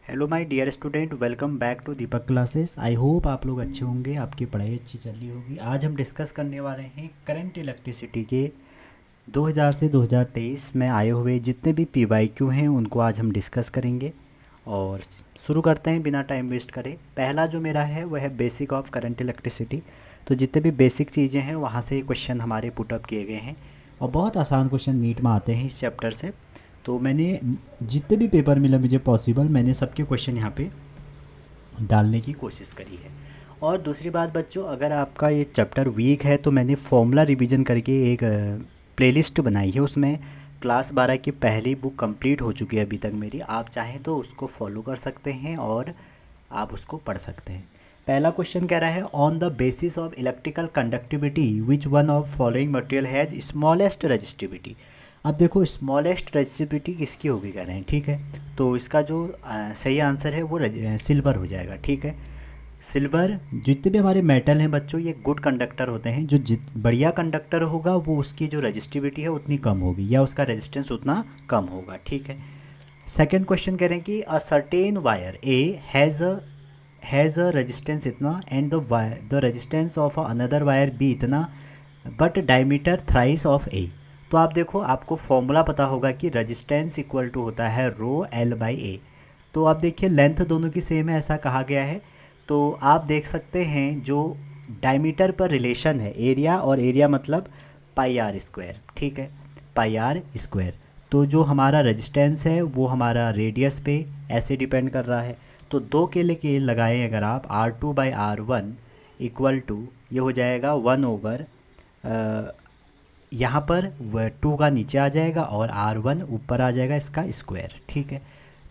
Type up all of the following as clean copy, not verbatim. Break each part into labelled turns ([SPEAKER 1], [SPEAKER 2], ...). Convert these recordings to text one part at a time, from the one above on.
[SPEAKER 1] Hello my dear student, welcome back to Deepak classes. I hope आप लोग अच्छे होंगे, आपकी पढ़ाई अच्छी चल रही होगी। आज हम डिस्कस करने वाले हैं करंट इलेक्ट्रिसिटी के 2000 से 2023 में आए हुए जितने भी पीवाईक्यू हैं उनको आज हम डिस्कस करेंगे। और शुरू करते हैं बिना टाइम वेस्ट करे। पहला जो मेरा है वह है बेसिक ऑफ करंट इलेक्ट्रिसिटी। तो जितने भी बेसिक चीज़ें हैं वहाँ से क्वेश्चन हमारे पुटअप किए गए हैं और बहुत आसान क्वेश्चन नीट में आते हैं इस चैप्टर से। तो मैंने जितने भी पेपर मिला मुझे पॉसिबल, मैंने सबके क्वेश्चन यहाँ पे डालने की कोशिश करी है। और दूसरी बात बच्चों, अगर आपका ये चैप्टर वीक है तो मैंने फॉर्मूला रिवीजन करके एक प्लेलिस्ट बनाई है। उसमें क्लास 12 की पहली बुक कंप्लीट हो चुकी है अभी तक मेरी। आप चाहें तो उसको फॉलो कर सकते हैं और आप उसको पढ़ सकते हैं। पहला क्वेश्चन कह रहा है, on the basis of electrical conductivity which one of following material has smallest resistivity. अब देखो स्मॉलेस्ट रजिस्टिविटी किसकी होगी कह रहे हैं, ठीक है। तो इसका जो सही आंसर है वो सिल्वर हो जाएगा, ठीक है। सिल्वर, जितने भी हमारे मेटल हैं बच्चों ये गुड कंडक्टर होते हैं। जो बढ़िया कंडक्टर होगा वो उसकी जो रजिस्टिविटी है उतनी कम होगी या उसका रेजिस्टेंस उतना कम होगा, ठीक है। सेकेंड क्वेश्चन कह रहे हैं कि a certain wire A has a resistance इतना and the resistance of another wire B इतना but diameter thrice of A. तो आप देखो, आपको फॉर्मूला पता होगा कि रेजिस्टेंस इक्वल टू होता है रो एल बाई ए। तो आप देखिए लेंथ दोनों की सेम है ऐसा कहा गया है। तो आप देख सकते हैं जो डायमीटर पर रिलेशन है, एरिया और एरिया मतलब पाई आर स्क्वायर, ठीक है, पाई आर स्क्वायर। तो जो हमारा रेजिस्टेंस है वो हमारा रेडियस पे ऐसे डिपेंड कर रहा है। तो दो के लेके लगाएं अगर आप R2/R1 इक्वल टू ये हो जाएगा 1/, यहाँ पर वह 2 का नीचे आ जाएगा और R1 ऊपर आ जाएगा इसका स्क्वायर, ठीक है।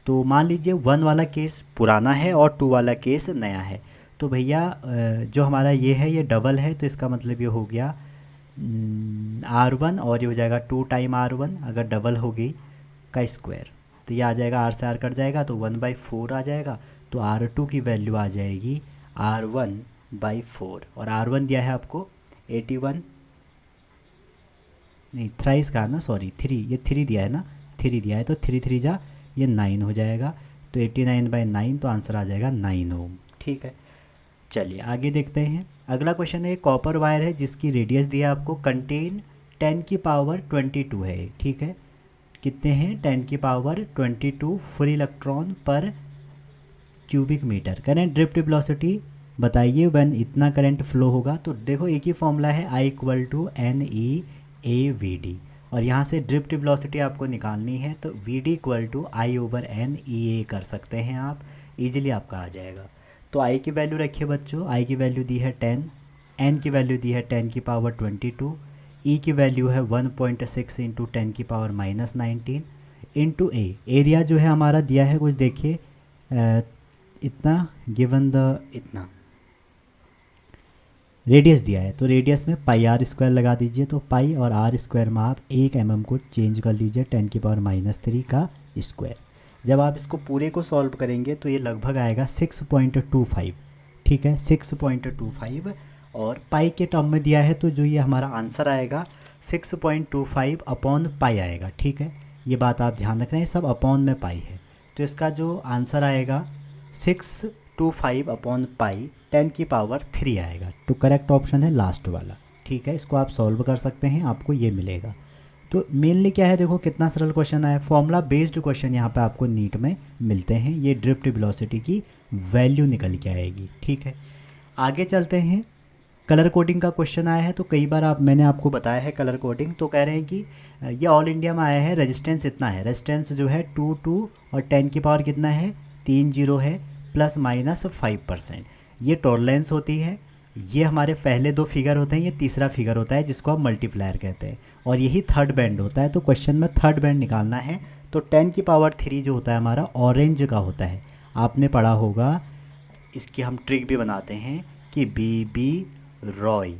[SPEAKER 1] तो मान लीजिए 1 वाला केस पुराना है और 2 वाला केस नया है। तो भैया जो हमारा ये है ये डबल है, तो इसका मतलब ये हो गया R1 और ये हो जाएगा 2 टाइम R1 अगर डबल हो गई का स्क्वायर। तो ये आ जाएगा, R से R कट जाएगा तो 1/4 आ जाएगा। तो R2 की वैल्यू आ जाएगी R1/4 और R1 दिया है आपको 81, नहीं थ्राइस का ना, सॉरी 3, ये 3 दिया है ना, 3 दिया है तो 3 3 जा ये 9 हो जाएगा। तो 89/9 तो आंसर आ जाएगा 9 ओम, ठीक है। चलिए आगे देखते हैं। अगला क्वेश्चन है, कॉपर वायर है जिसकी रेडियस दिया आपको कंटेन 10⁻22 है, ठीक है। कितने हैं 10⁻22 free electron per cubic metre. Current drift velocity बताइए व्हेन इतना करंट फ्लो होगा। तो देखो एक ही फॉर्मूला है I = NE/AVD और यहाँ से ड्रिफ्ट वेलोसिटी आपको निकालनी है तो VD = I/NEA कर सकते हैं आप, इजीली आपका आ जाएगा। तो I की वैल्यू रखिए बच्चों, I की वैल्यू दी है 10, N की वैल्यू दी है 10⁻22, E की वैल्यू है 1.6 × 10⁻−19 इंटू ए। एरिया जो है हमारा दिया है कुछ देखिए इतना, गिवन द इतना रेडियस दिया है तो रेडियस में पाई आर स्क्वायर लगा दीजिए। तो पाई और आर स्क्वायर में आप 1 mm को चेंज कर लीजिए 10⁻³ का स्क्वायर। जब आप इसको पूरे को सॉल्व करेंगे तो ये लगभग आएगा 6.25, ठीक है 6.25। और पाई के टर्म में दिया है तो जो ये हमारा आंसर आएगा 6.25/पाई आएगा, ठीक है। ये बात आप ध्यान रख रहे हैं, सब अपॉन में पाई है। तो इसका जो आंसर आएगा 625/पाई 10⁻³ आएगा। तो करेक्ट ऑप्शन है लास्ट वाला, ठीक है। इसको आप सॉल्व कर सकते हैं, आपको ये मिलेगा। तो मेनली क्या है, देखो कितना सरल क्वेश्चन आया। फॉर्मूला बेस्ड क्वेश्चन यहाँ पे आपको नीट में मिलते हैं। ये ड्रिफ्ट वेलोसिटी की वैल्यू निकल के आएगी, ठीक है। आगे चलते हैं। कलर कोडिंग का क्वेश्चन आया है तो कई बार मैंने आपको बताया है कलर कोडिंग। तो कह रहे हैं कि ये ऑल इंडिया में आया है, रेजिस्टेंस इतना है। रेजिस्टेंस जो है 2 और 10 की पावर कितना है 30 है ±5%। ये टॉलरेंस होती है। ये हमारे पहले 2 फिगर होते हैं, ये तीसरा फिगर होता है जिसको आप मल्टीप्लायर कहते हैं और यही थर्ड बैंड होता है। तो क्वेश्चन में थर्ड बैंड निकालना है। तो 10⁻³ जो होता है हमारा ऑरेंज का होता है। आपने पढ़ा होगा, इसकी हम ट्रिक भी बनाते हैं कि BB रॉय,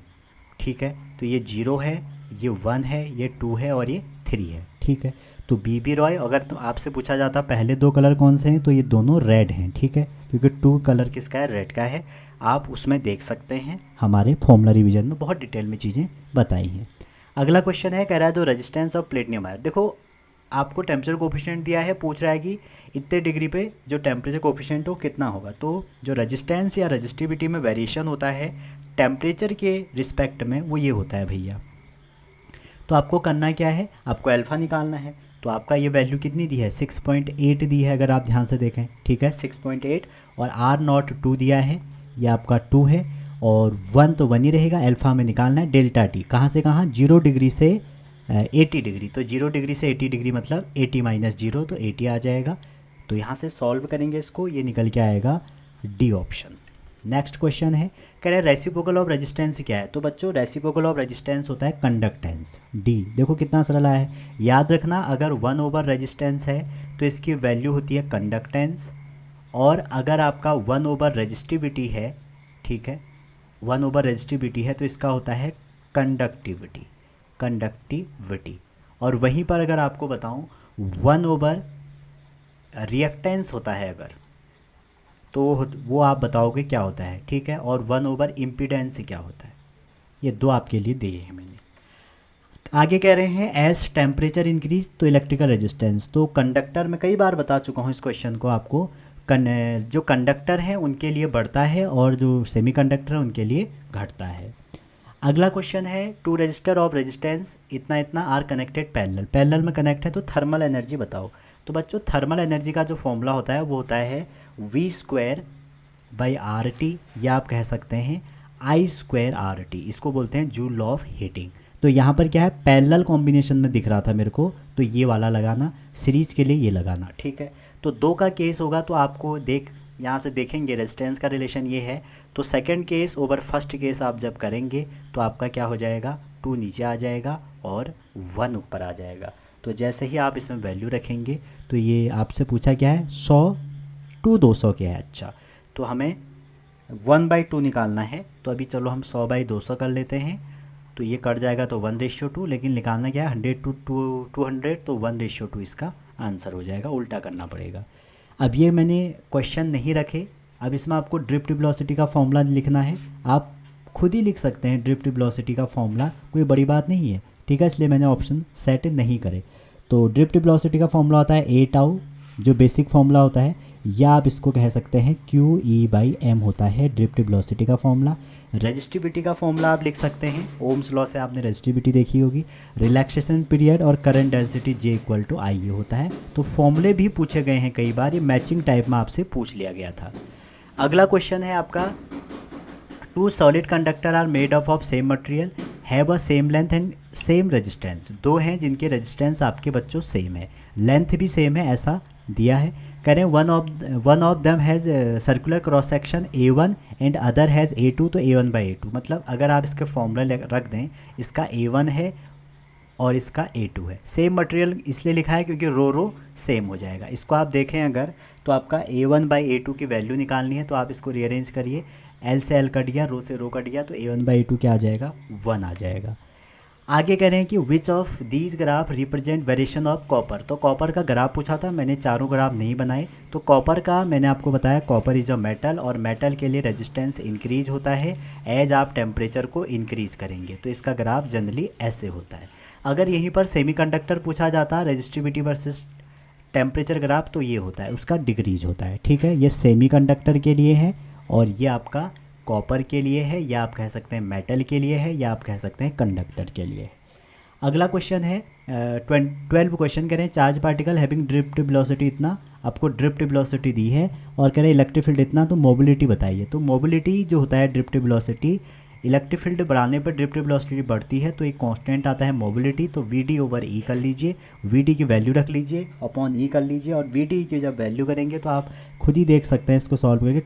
[SPEAKER 1] ठीक है। तो ये 0 है, ये 1 है, ये 2 है और ये 3 है, ठीक है। तो BB रॉय, अगर तो आपसे पूछा जाता पहले 2 कलर कौन से हैं तो ये दोनों रेड हैं, ठीक है, क्योंकि 2 कलर किसका है रेड का है। आप उसमें देख सकते हैं, हमारे फॉर्मूला रिवीजन में बहुत डिटेल में चीज़ें बताई हैं। अगला क्वेश्चन है, कह रहा है द रेजिस्टेंस ऑफ प्लेटिनियम आयर। देखो आपको टेम्परेचर कोफिशिएंट दिया है, पूछ रहा है कि इतने डिग्री पे जो टेम्परेचर कोफिशिएंट हो कितना होगा। तो जो रेजिस्टेंस या रेजिस्टिविटी में वेरिएशन होता है टेम्परेचर के रिस्पेक्ट में, वो ये होता है भैया। तो आपको करना क्या है, आपको अल्फ़ा निकालना है। तो आपका ये वैल्यू कितनी दी है, 6.8 दी है अगर आप ध्यान से देखें, ठीक है 6.8, और आर नॉट 2 दिया है, ये आपका 2 है, और 1 तो 1 ही रहेगा। अल्फ़ा में निकालना है डेल्टा टी, कहाँ से कहाँ, 0 डिग्री से 80 डिग्री, तो 0 डिग्री से 80 डिग्री मतलब 80 माइनस 0, तो 80 आ जाएगा। तो यहाँ से सॉल्व करेंगे इसको, ये निकल के आएगा डी ऑप्शन। नेक्स्ट क्वेश्चन है, कह रहे हैं रेसिप्रोकल ऑफ रेजिस्टेंस क्या है। तो बच्चों रेसिप्रोकल ऑफ रेजिस्टेंस होता है कंडक्टेंस, डी। देखो कितना सरल है, याद रखना अगर 1 ओवर रेजिस्टेंस है तो इसकी वैल्यू होती है कंडक्टेंस, और अगर आपका 1 ओवर रेजिस्टिविटी है, ठीक है 1 ओवर रेजिस्टिविटी है तो इसका होता है कंडक्टिविटी, कंडक्टिविटी। और वहीं पर अगर आपको बताऊं 1 ओवर रिएक्टेंस होता है अगर, तो वो आप बताओगे क्या होता है, ठीक है। और 1 ओवर इम्पीडेंस क्या होता है, ये दो आपके लिए दिए हैं मैंने। आगे कह रहे हैं एज टेम्परेचर इंक्रीज तो इलेक्ट्रिकल रेजिस्टेंस। तो कंडक्टर में कई बार बता चुका हूँ इस क्वेश्चन को आपको, जो कंडक्टर हैं उनके लिए बढ़ता है और जो सेमीकंडक्टर है उनके लिए घटता है। अगला क्वेश्चन है टू रजिस्टर ऑफ रेजिस्टेंस इतना इतना आर कनेक्टेड पैरेलल, पैरेलल में कनेक्ट है तो थर्मल एनर्जी बताओ। तो बच्चों थर्मल एनर्जी का जो फॉर्मूला होता है वो होता है V²/RT, या आप कह सकते हैं I²RT, इसको बोलते हैं जूल ऑफ हीटिंग। तो यहाँ पर क्या है, पैरेलल कॉम्बिनेशन में दिख रहा था मेरे को, तो ये वाला लगाना, सीरीज के लिए ये लगाना, ठीक है। तो 2 का केस होगा तो आपको यहाँ से देखेंगे रेजिस्टेंस का रिलेशन ये है, तो second case over first case आप जब करेंगे तो आपका क्या हो जाएगा, 2 नीचे आ जाएगा और 1 ऊपर आ जाएगा। तो जैसे ही आप इसमें वैल्यू रखेंगे तो ये आपसे पूछा क्या है 100 टू 200 क्या है। अच्छा तो हमें 1/2 निकालना है, तो अभी चलो हम 100/200 कर लेते हैं, तो ये कट जाएगा तो 1:2, लेकिन निकालना क्या है 100 to 200, तो 1:2 इसका आंसर हो जाएगा, उल्टा करना पड़ेगा। अब ये मैंने क्वेश्चन नहीं रखे, अब इसमें आपको ड्रिफ्ट वेलोसिटी का फॉर्मूला लिखना है, आप खुद ही लिख सकते हैं ड्रिफ्ट वेलोसिटी का फॉर्मूला, कोई बड़ी बात नहीं है, ठीक है, इसलिए मैंने ऑप्शन सेट नहीं करे। तो ड्रिफ्ट वेलोसिटी का फॉर्मूला होता है a जो बेसिक फॉर्मूला होता है, या आप इसको कह सकते हैं QE/m होता है ड्रिफ्ट वेलोसिटी का फॉर्मूला। रेजिस्टिविटी का फॉर्मूला आप लिख सकते हैं, ओम्स लॉ से आपने रेजिस्टिविटी देखी होगी, रिलैक्सेशन पीरियड और करंट डेंसिटी J=I ये होता है। तो फॉर्मूले भी पूछे गए हैं कई बार, ये मैचिंग टाइप में आपसे पूछ लिया गया था। अगला क्वेश्चन है आपका, 2 solid conductor are made of same material have a same length and same resistance. 2 हैं जिनके रेजिस्टेंस आपके बच्चों सेम है, लेंथ भी सेम है, ऐसा दिया है। कह रहे हैं one of them has circular cross section A1 and other has A2, तो A1/A2, मतलब अगर आप इसके फॉर्मूला रख दें, इसका A1 है और इसका A2 है। सेम मटेरियल इसलिए लिखा है क्योंकि रो सेम हो जाएगा। इसको आप देखें अगर, तो आपका A1/A2 की वैल्यू निकालनी है, तो आप इसको रीअरेंज करिए, L से L कट गया, रो से रो कट गया, तो A1/A2 क्या आ जाएगा, 1 आ जाएगा। आगे कह रहे हैं कि which of these graph represent variation of copper. तो कॉपर का ग्राफ पूछा था, मैंने चारों ग्राफ नहीं बनाए। तो कॉपर का मैंने आपको बताया, कॉपर इज अ मेटल, और मेटल के लिए रेजिस्टेंस इंक्रीज होता है एज आप टेम्परेचर को इंक्रीज करेंगे, तो इसका ग्राफ जनरली ऐसे होता है। अगर यहीं पर सेमीकंडक्टर पूछा जाता रेजिस्टिविटी वर्सेस टेम्परेचर ग्राफ, तो ये होता है, उसका डिक्रीज होता है, ठीक है। ये सेमीकंडक्टर के लिए है और ये आपका कॉपर के लिए है, या आप कह सकते हैं मेटल के लिए है, या आप कह सकते हैं कंडक्टर के लिए है। अगला क्वेश्चन है 12 क्वेश्चन करें, charge particle having drift velocity इतना, आपको ड्रिफ्ट वेलोसिटी दी है और कह रहे हैं इलेक्ट्रिक फील्ड इतना, तो मोबिलिटी बताइए। तो मोबिलिटी जो होता है ड्रिफ्ट वेलोसिटी, इलेक्ट्रिक फील्ड बढ़ाने पर ड्रिफ्ट वेलोसिटी बढ़ती है, तो एक कांस्टेंट आता है मोबिलिटी, तो VD/E कर लीजिए, VD की वैल्यू रख लीजिए अपॉन E कर लीजिए, और VD की जब वैल्यू करेंगे तो आप खुद ही देख सकते हैं इसको सॉल्व करके,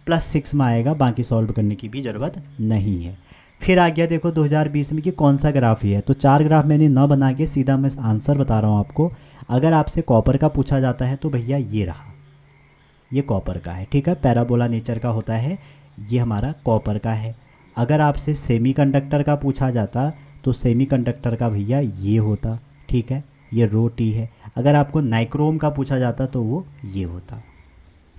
[SPEAKER 1] 10⁻⁻6 में आएगा, बाकी सॉल्व करने की भी ज़रूरत नहीं है। फिर आ गया देखो 2020 में कि कौन सा ग्राफ ही है, तो 4 ग्राफ मैंने न बना के सीधा मैं आंसर बता रहा हूँ आपको। अगर आपसे कॉपर का पूछा जाता है तो भैया ये रहा, ये कॉपर का है, ठीक है, पैराबोला नेचर का होता है, ये हमारा कॉपर का है। अगर आपसे सेमीकंडक्टर का पूछा जाता तो सेमीकंडक्टर का भैया ये होता, ठीक है, ये रो T है। अगर आपको नाइक्रोम का पूछा जाता तो वो ये होता।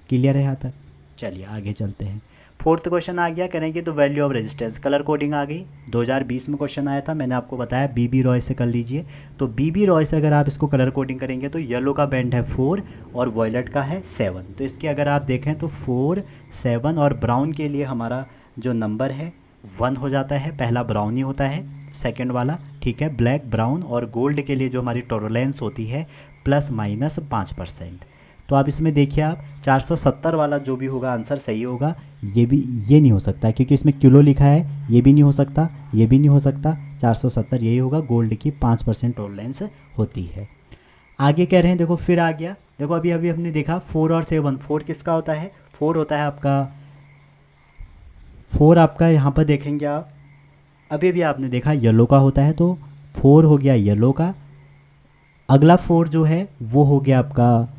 [SPEAKER 1] क्लियर है यहाँ तक? चलिए आगे चलते हैं। फोर्थ क्वेश्चन आ गया, करेंगे तो value of resistance, colour coding आ गई। 2020 में क्वेश्चन आया था, मैंने आपको बताया बीबी रॉय से कर लीजिए। तो बीबी रॉय से अगर आप इसको कलर कोडिंग करेंगे तो येलो का बैंड है 4 और वॉयलेट का है 7। तो इसके अगर आप देखें तो 4, 7 और ब्राउन के लिए हमारा जो नंबर है 1 हो जाता है, पहला ब्राउन ही होता है, सेकेंड वाला, ठीक है, ब्लैक, ब्राउन। और गोल्ड के लिए जो हमारी टॉलरेंस होती है ±5%। तो आप इसमें देखिए, आप 470 वाला जो भी होगा आंसर सही होगा। ये नहीं हो सकता क्योंकि इसमें किलो लिखा है, ये भी नहीं हो सकता, ये भी नहीं हो सकता। 470 यही होगा, गोल्ड की 5% टॉलरेंस होती है। आगे कह रहे हैं, देखो फिर आ गया, देखो अभी अभी हमने देखा 4 और 7। 4 किसका होता है? 4 होता है आपका, 4 आपका यहाँ पर देखेंगे आप, अभी भी आपने देखा येलो का होता है, तो 4 हो गया येलो का। अगला 4 जो है वो हो गया आपका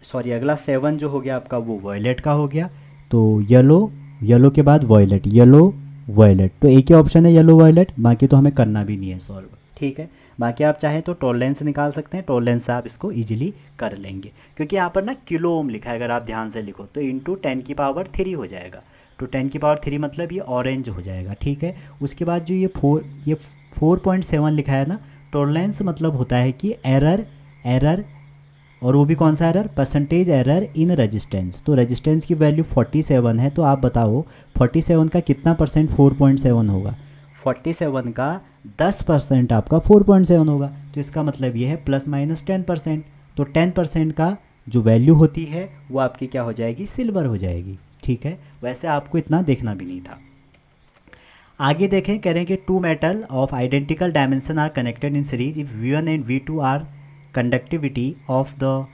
[SPEAKER 1] सॉरी, अगला 7 जो हो गया आपका वो वॉयलेट का हो गया। तो येलो के बाद वॉयलेट, येलो वॉयलेट, तो एक ही ऑप्शन है येलो वॉयलेट, बाकी तो हमें करना भी नहीं है सॉल्व, ठीक है। बाकी आप चाहें तो टॉलरेंस निकाल सकते हैं, टॉलरेंस से आप इसको इजीली कर लेंगे, क्योंकि यहाँ पर ना किलो ओम लिखा है, अगर आप ध्यान से लिखो तो इंटू 10⁻³ हो जाएगा। तो 10⁻³ मतलब ये ऑरेंज हो जाएगा, ठीक है। उसके बाद जो ये 4.7 लिखा है ना, टॉलरेंस मतलब होता है कि एरर, और वो भी कौन सा error? Percentage error in resistance. तो रेजिस्टेंस की वैल्यू 47 है, तो आप बताओ 47 का कितना परसेंट 4.7 होगा? 47 का 10% आपका 4.7 होगा, तो इसका मतलब ये है ±10%। तो 10% का जो वैल्यू होती है वो आपकी क्या हो जाएगी? सिल्वर हो जाएगी, ठीक है। वैसे आपको इतना देखना भी नहीं था। आगे देखें, कह रहे हैं कि 2 metal of identical dimension are connected in series if V1 and V2 are conductivity of the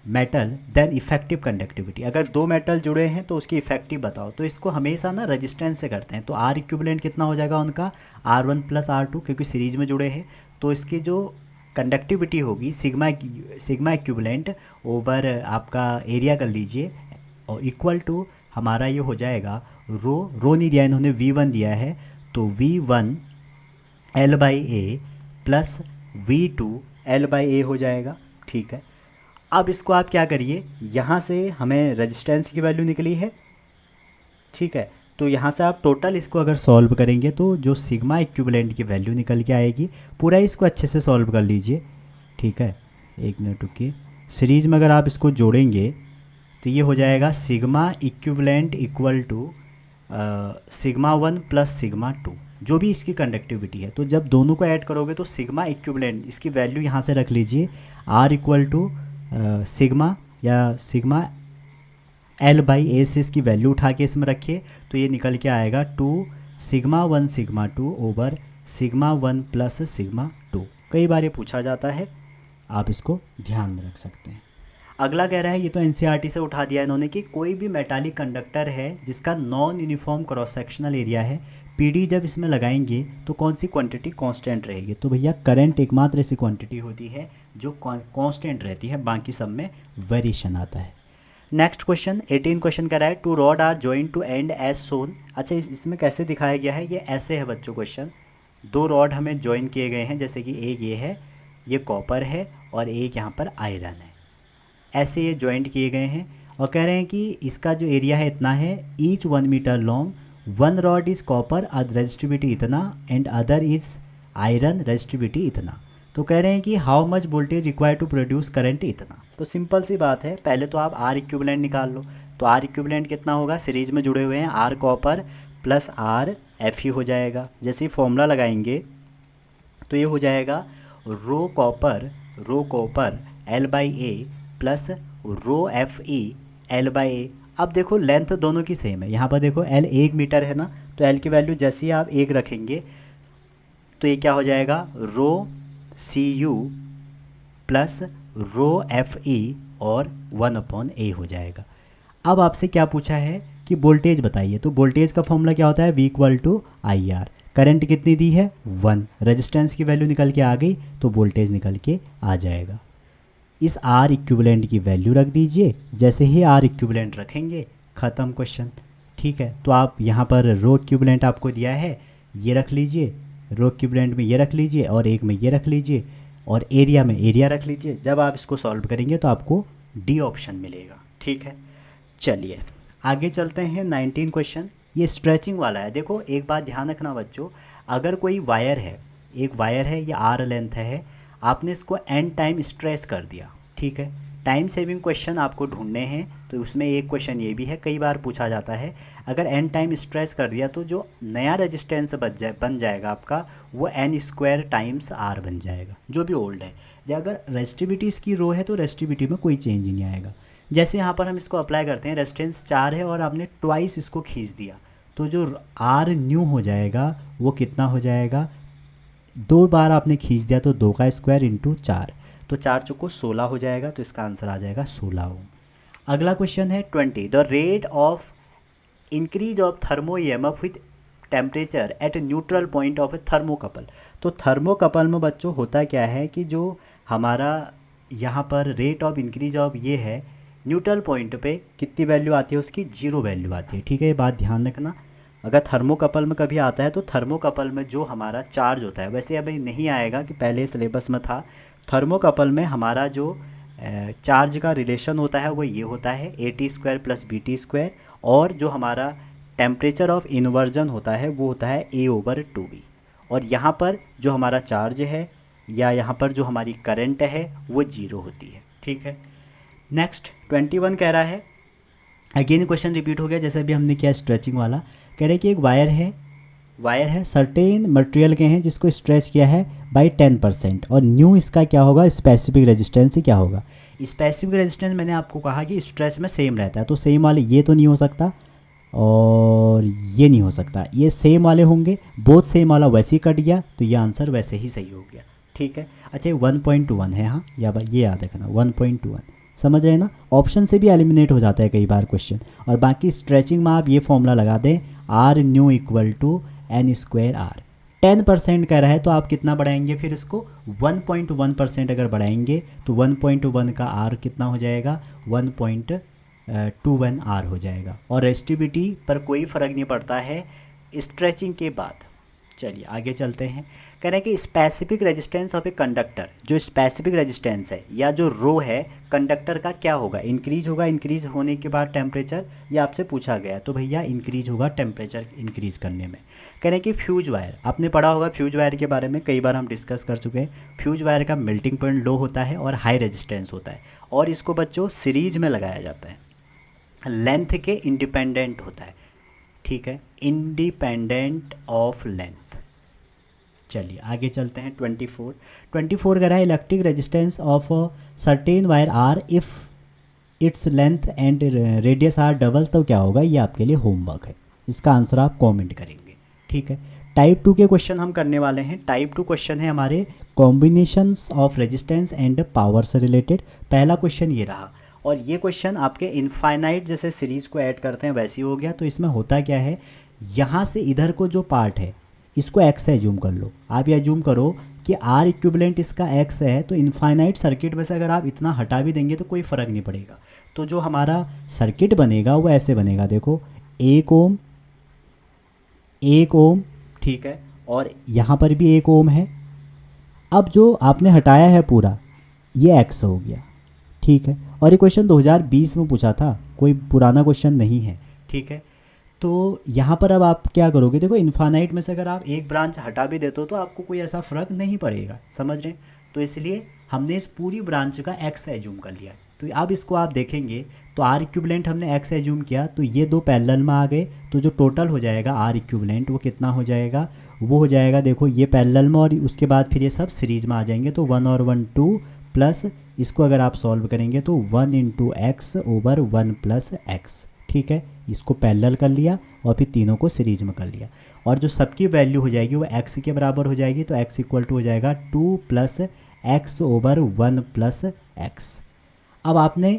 [SPEAKER 1] metal then effective conductivity. अगर 2 मेटल जुड़े हैं तो उसकी इफेक्टिव बताओ। तो इसको हमेशा ना रेजिस्टेंस से करते हैं। तो R इक्विवेलेंट कितना हो जाएगा उनका? R1 + R2, क्योंकि सीरीज में जुड़े हैं। तो इसकी जो कंडक्टिविटी होगी सिग्मा इक्विवेलेंट ओवर आपका एरिया कर लीजिए, और इक्वल टू हमारा ये हो जाएगा रो नहीं दिया इन्होंने, V1 दिया है, तो V1 L/A plus V2 L/A हो जाएगा, ठीक है। अब इसको आप क्या करिए, यहाँ से हमें रेजिस्टेंस की वैल्यू निकली है, ठीक है। तो यहाँ से आप टोटल इसको अगर सॉल्व करेंगे तो जो सिग्मा इक्विवेलेंट की वैल्यू निकल के आएगी, पूरा इसको अच्छे से सॉल्व कर लीजिए, ठीक है। एक मिनट रुकिए, सीरीज में अगर आप इसको जोड़ेंगे तो ये हो जाएगा सिग्मा इक्विवेलेंट इक्वल टू σ1 + σ2, जो भी इसकी कंडक्टिविटी है। तो जब दोनों को ऐड करोगे तो सिग्मा इक्विवेलेंट, इसकी वैल्यू यहाँ से रख लीजिए, R = सिग्मा या सिग्मा L/A से इसकी वैल्यू उठा के इसमें रखिए, तो ये निकल के आएगा 2 σ1 σ2 ओवर σ1 + σ2। कई बार ये पूछा जाता है, आप इसको ध्यान में रख सकते हैं। अगला कह रहा है, ये तो NCERT से उठा दिया इन्होंने, कि कोई भी मेटालिक कंडक्टर है जिसका non uniform cross sectional area है, PD जब इसमें लगाएंगे तो कौन सी क्वांटिटी कांस्टेंट रहेगी? तो भैया करंट एकमात्र ऐसी क्वांटिटी होती है जो कांस्टेंट रहती है, बाकी सब में वेरिएशन आता है। नेक्स्ट क्वेश्चन 18 क्वेश्चन कह रहा है 2 rod are joint to end as shown. अच्छा, इसमें कैसे दिखाया गया है? ये ऐसे है बच्चों क्वेश्चन, 2 रॉड हमें ज्वाइन किए गए हैं, जैसे कि एक ये है, ये कॉपर है, और एक यहाँ पर आयरन है, ऐसे ये जॉइंट किए गए हैं। और कह रहे हैं कि इसका जो एरिया है इतना है, each 1 metre long, 1 rod is copper, resistivity इतना, and other is iron, resistivity इतना। तो कह रहे हैं कि how much voltage required to produce current इतना। तो सिंपल सी बात है, पहले तो आप R इक्विवेलेंट निकाल लो। तो R इक्विवेलेंट कितना होगा? सीरीज में जुड़े हुए हैं, R कॉपर + R Fe हो जाएगा। जैसे ही फॉर्मूला लगाएंगे तो ये हो जाएगा rho copper L/A plus rho Fe L/A। अब देखो लेंथ दोनों की सेम है, यहाँ पर देखो L 1 मीटर है ना, तो L की वैल्यू जैसे ही आप 1 रखेंगे तो ये क्या हो जाएगा? रो Cu प्लस रो Fe और 1/A हो जाएगा। अब आपसे क्या पूछा है कि वोल्टेज बताइए, तो वोल्टेज का फॉर्मूला क्या होता है? V = IR। करंट कितनी दी है? 1। रेजिस्टेंस की वैल्यू निकल के आ गई तो वोल्टेज निकल के आ जाएगा। इस R इक्विवेलेंट की वैल्यू रख दीजिए, जैसे ही R इक्विवेलेंट रखेंगे ख़त्म क्वेश्चन, ठीक है। तो आप यहाँ पर रो इक्विवेलेंट आपको दिया है, ये रख लीजिए, रो इक्विवेलेंट में ये रख लीजिए, और एक में ये रख लीजिए, और एरिया में एरिया रख लीजिए। जब आप इसको सॉल्व करेंगे तो आपको D ऑप्शन मिलेगा, ठीक है। चलिए आगे चलते हैं 19 क्वेश्चन। ये स्ट्रेचिंग वाला है। देखो एक बात ध्यान रखना बच्चों, अगर कोई वायर है, एक वायर है, ये आर लेंथ है, आपने इसको एन टाइम स्ट्रेच कर दिया, ठीक है। टाइम सेविंग क्वेश्चन आपको ढूंढने हैं, तो उसमें एक क्वेश्चन ये भी है, कई बार पूछा जाता है। अगर एन टाइम स्ट्रेच कर दिया तो जो नया रेजिस्टेंस बन जाएगा आपका, वो एन स्क्वायर टाइम्स आर बन जाएगा, जो भी ओल्ड है। अगर रेजिस्टिविटी इसकी रो है तो रेजिस्टिविटी में कोई चेंज ही नहीं आएगा। जैसे यहाँ पर हम इसको अप्लाई करते हैं, रेजिस्टेंस 4 है और आपने ट्वाइस इसको खींच दिया, तो जो आर न्यू हो जाएगा वो कितना हो जाएगा, 2 बार आपने खींच दिया तो 2 का स्क्वायर इंटू 4, तो 4 चौको 16 हो जाएगा, तो इसका आंसर आ जाएगा 16 ओम। अगला क्वेश्चन है 20, the rate of increase of thermo EMF with temperature at neutral point of A thermocouple. तो थर्मोकपल में बच्चों होता क्या है कि जो हमारा यहाँ पर रेट ऑफ इंक्रीज ऑफ ये है, न्यूट्रल पॉइंट पे कितनी वैल्यू आती है उसकी, 0 वैल्यू आती है, ठीक है। ये बात ध्यान रखना। अगर थर्मोकपल में कभी आता है तो थर्मोकपल में जो हमारा चार्ज होता है, वैसे अभी नहीं आएगा कि पहले सिलेबस में था, थर्मोकपल में हमारा जो चार्ज का रिलेशन होता है वो ये होता है AT² प्लस BT², और जो हमारा टेम्परेचर ऑफ इन्वर्जन होता है वो होता है A/2B। और यहाँ पर जो हमारा चार्ज है या यहाँ पर जो हमारी करंट है वो 0 होती है, ठीक है। नेक्स्ट 21 कह रहा है, अगेन क्वेश्चन रिपीट हो गया जैसे अभी हमने किया स्ट्रेचिंग वाला। कह रहे कि एक वायर है सर्टेन मटेरियल के हैं जिसको स्ट्रेच किया है बाई 10%, और न्यू इसका क्या होगा, स्पेसिफिक रेजिस्टेंस क्या होगा। स्पेसिफिक रेजिस्टेंस मैंने आपको कहा कि स्ट्रेच में सेम रहता है, तो सेम वाले ये तो नहीं हो सकता और ये नहीं हो सकता, ये सेम वाले होंगे, बोथ सेम वाला वैसे ही कट गया, तो ये आंसर वैसे ही सही हो गया, ठीक है। अच्छा 1.21 है, हाँ या ये याद रखना 1.21, समझ रहे हैं ना। ऑप्शन से भी एलिमिनेट हो जाता है कई बार क्वेश्चन। और बाकी स्ट्रेचिंग में आप ये फॉर्मूला लगा दें, R new equal to N² R. 10% कह रहा है तो आप कितना बढ़ाएंगे, फिर इसको 1.1% अगर बढ़ाएंगे तो 1.1 का आर कितना हो जाएगा, 1.21 आर हो जाएगा। और रेजिस्टिविटी पर कोई फ़र्क नहीं पड़ता है स्ट्रेचिंग के बाद। चलिए आगे चलते हैं। कह रहे हैं कि specific resistance of a conductor, जो स्पेसिफिक रेजिस्टेंस है या जो रो है कंडक्टर का क्या होगा, इंक्रीज होगा, इंक्रीज होने के बाद टेम्परेचर, ये आपसे पूछा गया, तो भैया इंक्रीज होगा टेम्परेचर इंक्रीज करने में। कह रहे हैं कि फ्यूज वायर, आपने पढ़ा होगा फ्यूज वायर के बारे में, कई बार हम डिस्कस कर चुके हैं। फ्यूज वायर का मेल्टिंग पॉइंट लो होता है और हाई रेजिस्टेंस होता है, और इसको बच्चों सीरीज में लगाया जाता है, लेंथ के इंडिपेंडेंट होता है, ठीक है, इंडिपेंडेंट ऑफ लेंथ। चलिए आगे चलते हैं 24 कह रहा है electric resistance of certain wire R if its length and radius are double, तो क्या होगा, ये आपके लिए होमवर्क है, इसका आंसर आप कमेंट करेंगे, ठीक है। टाइप 2 के क्वेश्चन हम करने वाले हैं। टाइप 2 क्वेश्चन है हमारे combinations of resistance and power से रिलेटेड। पहला क्वेश्चन ये रहा, और ये क्वेश्चन आपके इनफाइनाइट जैसे सीरीज़ को ऐड करते हैं वैसे ही हो गया। तो इसमें होता क्या है, यहाँ से इधर को जो पार्ट है इसको x एज्यूम कर लो। आप ये एज्यूम करो कि R इक्विवेलेंट इसका x है, तो इनफाइनाइट सर्किट में से अगर आप इतना हटा भी देंगे तो कोई फ़र्क नहीं पड़ेगा। तो जो हमारा सर्किट बनेगा वो ऐसे बनेगा, देखो 1 ओम, ठीक है, और यहाँ पर भी 1 ओम है। अब जो आपने हटाया है पूरा ये x हो गया, ठीक है। और ये क्वेश्चन 2020 में पूछा था, कोई पुराना क्वेश्चन नहीं है, ठीक है। तो यहाँ पर अब आप क्या करोगे, देखो इनफाइनाइट में से अगर आप एक ब्रांच हटा भी देते हो तो आपको कोई ऐसा फ़र्क नहीं पड़ेगा, समझ रहे हैं। तो इसलिए हमने इस पूरी ब्रांच का x एज्यूम कर लिया। तो अब इसको आप देखेंगे तो R इक्विवेलेंट हमने x एज्यूम किया, तो ये दो पैरेलल में आ गए, तो जो टोटल हो जाएगा R इक्विवेलेंट वो कितना हो जाएगा, वो हो जाएगा, देखो ये पैरेलल में और उसके बाद फिर ये सब सीरीज में आ जाएंगे। तो 1 और 1 2 प्लस इसको अगर आप सॉल्व करेंगे तो 1 × x ओवर 1 + x, ठीक है। इसको पैरेलल कर लिया और फिर तीनों को सीरीज में कर लिया, और जो सबकी वैल्यू हो जाएगी वो x के बराबर हो जाएगी। तो x = हो जाएगा 2 + x ओवर 1 + x। अब आपने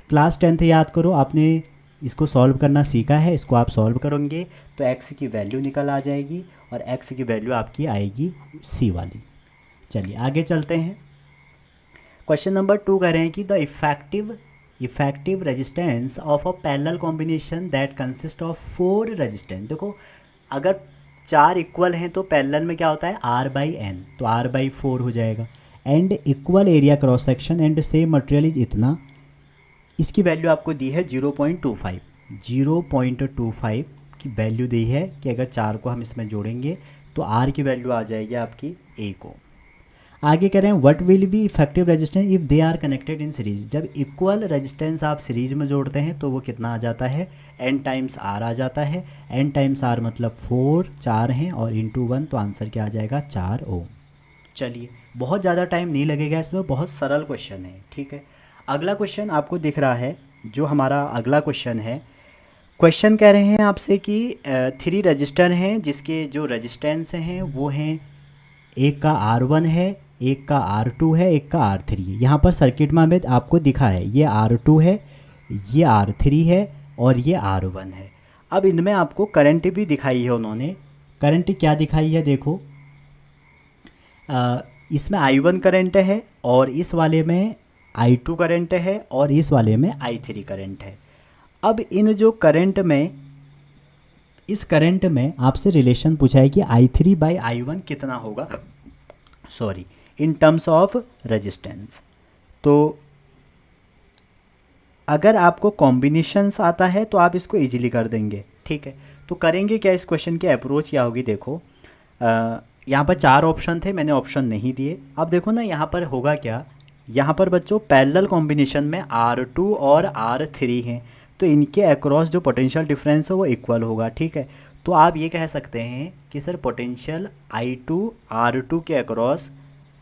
[SPEAKER 1] क्लास 10th याद करो, आपने इसको सॉल्व करना सीखा है, इसको आप सॉल्व करोगे तो x की वैल्यू निकल आ जाएगी और x की वैल्यू आपकी आएगी C वाली। चलिए आगे चलते हैं। क्वेश्चन नंबर 2 कह रहे हैं कि the effective resistance of a parallel combination that consist of 4 resistance. देखो अगर 4 इक्वल हैं तो पैरेलल में क्या होता है, R/n, तो R/4 हो जाएगा। And equal area cross section and same material is इतना, इसकी वैल्यू आपको दी है 0.25। 0.25 की वैल्यू दी है कि अगर 4 को हम इसमें जोड़ेंगे तो R की वैल्यू आ जाएगी आपकी 1 ओम। आगे कह रहे हैं what will be effective resistance if they are connected in series. जब इक्वल रेजिस्टेंस आप सीरीज में जोड़ते हैं तो वो कितना आ जाता है, n टाइम्स R आ जाता है। n टाइम्स R मतलब 4 हैं और इंटू 1, तो आंसर क्या आ जाएगा 4 ओम। चलिए, बहुत ज़्यादा टाइम नहीं लगेगा इसमें, बहुत सरल क्वेश्चन है, ठीक है। अगला क्वेश्चन आपको दिख रहा है, जो हमारा अगला क्वेश्चन है। क्वेश्चन कह रहे हैं आपसे कि 3 रजिस्टर हैं जिसके जो रजिस्टेंस हैं वो हैं, एक का R1 है, एक का R2 है, एक का R3 है। यहाँ पर सर्किट में हमें आपको दिखा है ये R2 है, ये R3 है और ये R1 है। अब इनमें आपको करंट भी दिखाई है उन्होंने। करंट क्या दिखाई है देखो, इसमें I1 करंट है और इस वाले में I2 करंट है और इस वाले में I3 करंट है। अब इन जो करंट में, इस करंट में आपसे रिलेशन पूछा है कि I3 बाई I1 कितना होगा, sorry, in terms of resistance. तो अगर आपको कॉम्बिनेशंस आता है तो आप इसको इजीली कर देंगे, ठीक है। तो करेंगे क्या, इस क्वेश्चन की अप्रोच क्या होगी देखो। यहाँ पर 4 ऑप्शन थे, मैंने ऑप्शन नहीं दिए। अब देखो ना यहाँ पर होगा क्या, यहाँ पर बच्चों पैरेलल कॉम्बिनेशन में R2 और R3 हैं, तो इनके अक्रॉस जो पोटेंशियल डिफरेंस है वो इक्वल होगा, ठीक है। तो आप ये कह सकते हैं कि सर पोटेंशियल I2 R2 के अक्रॉस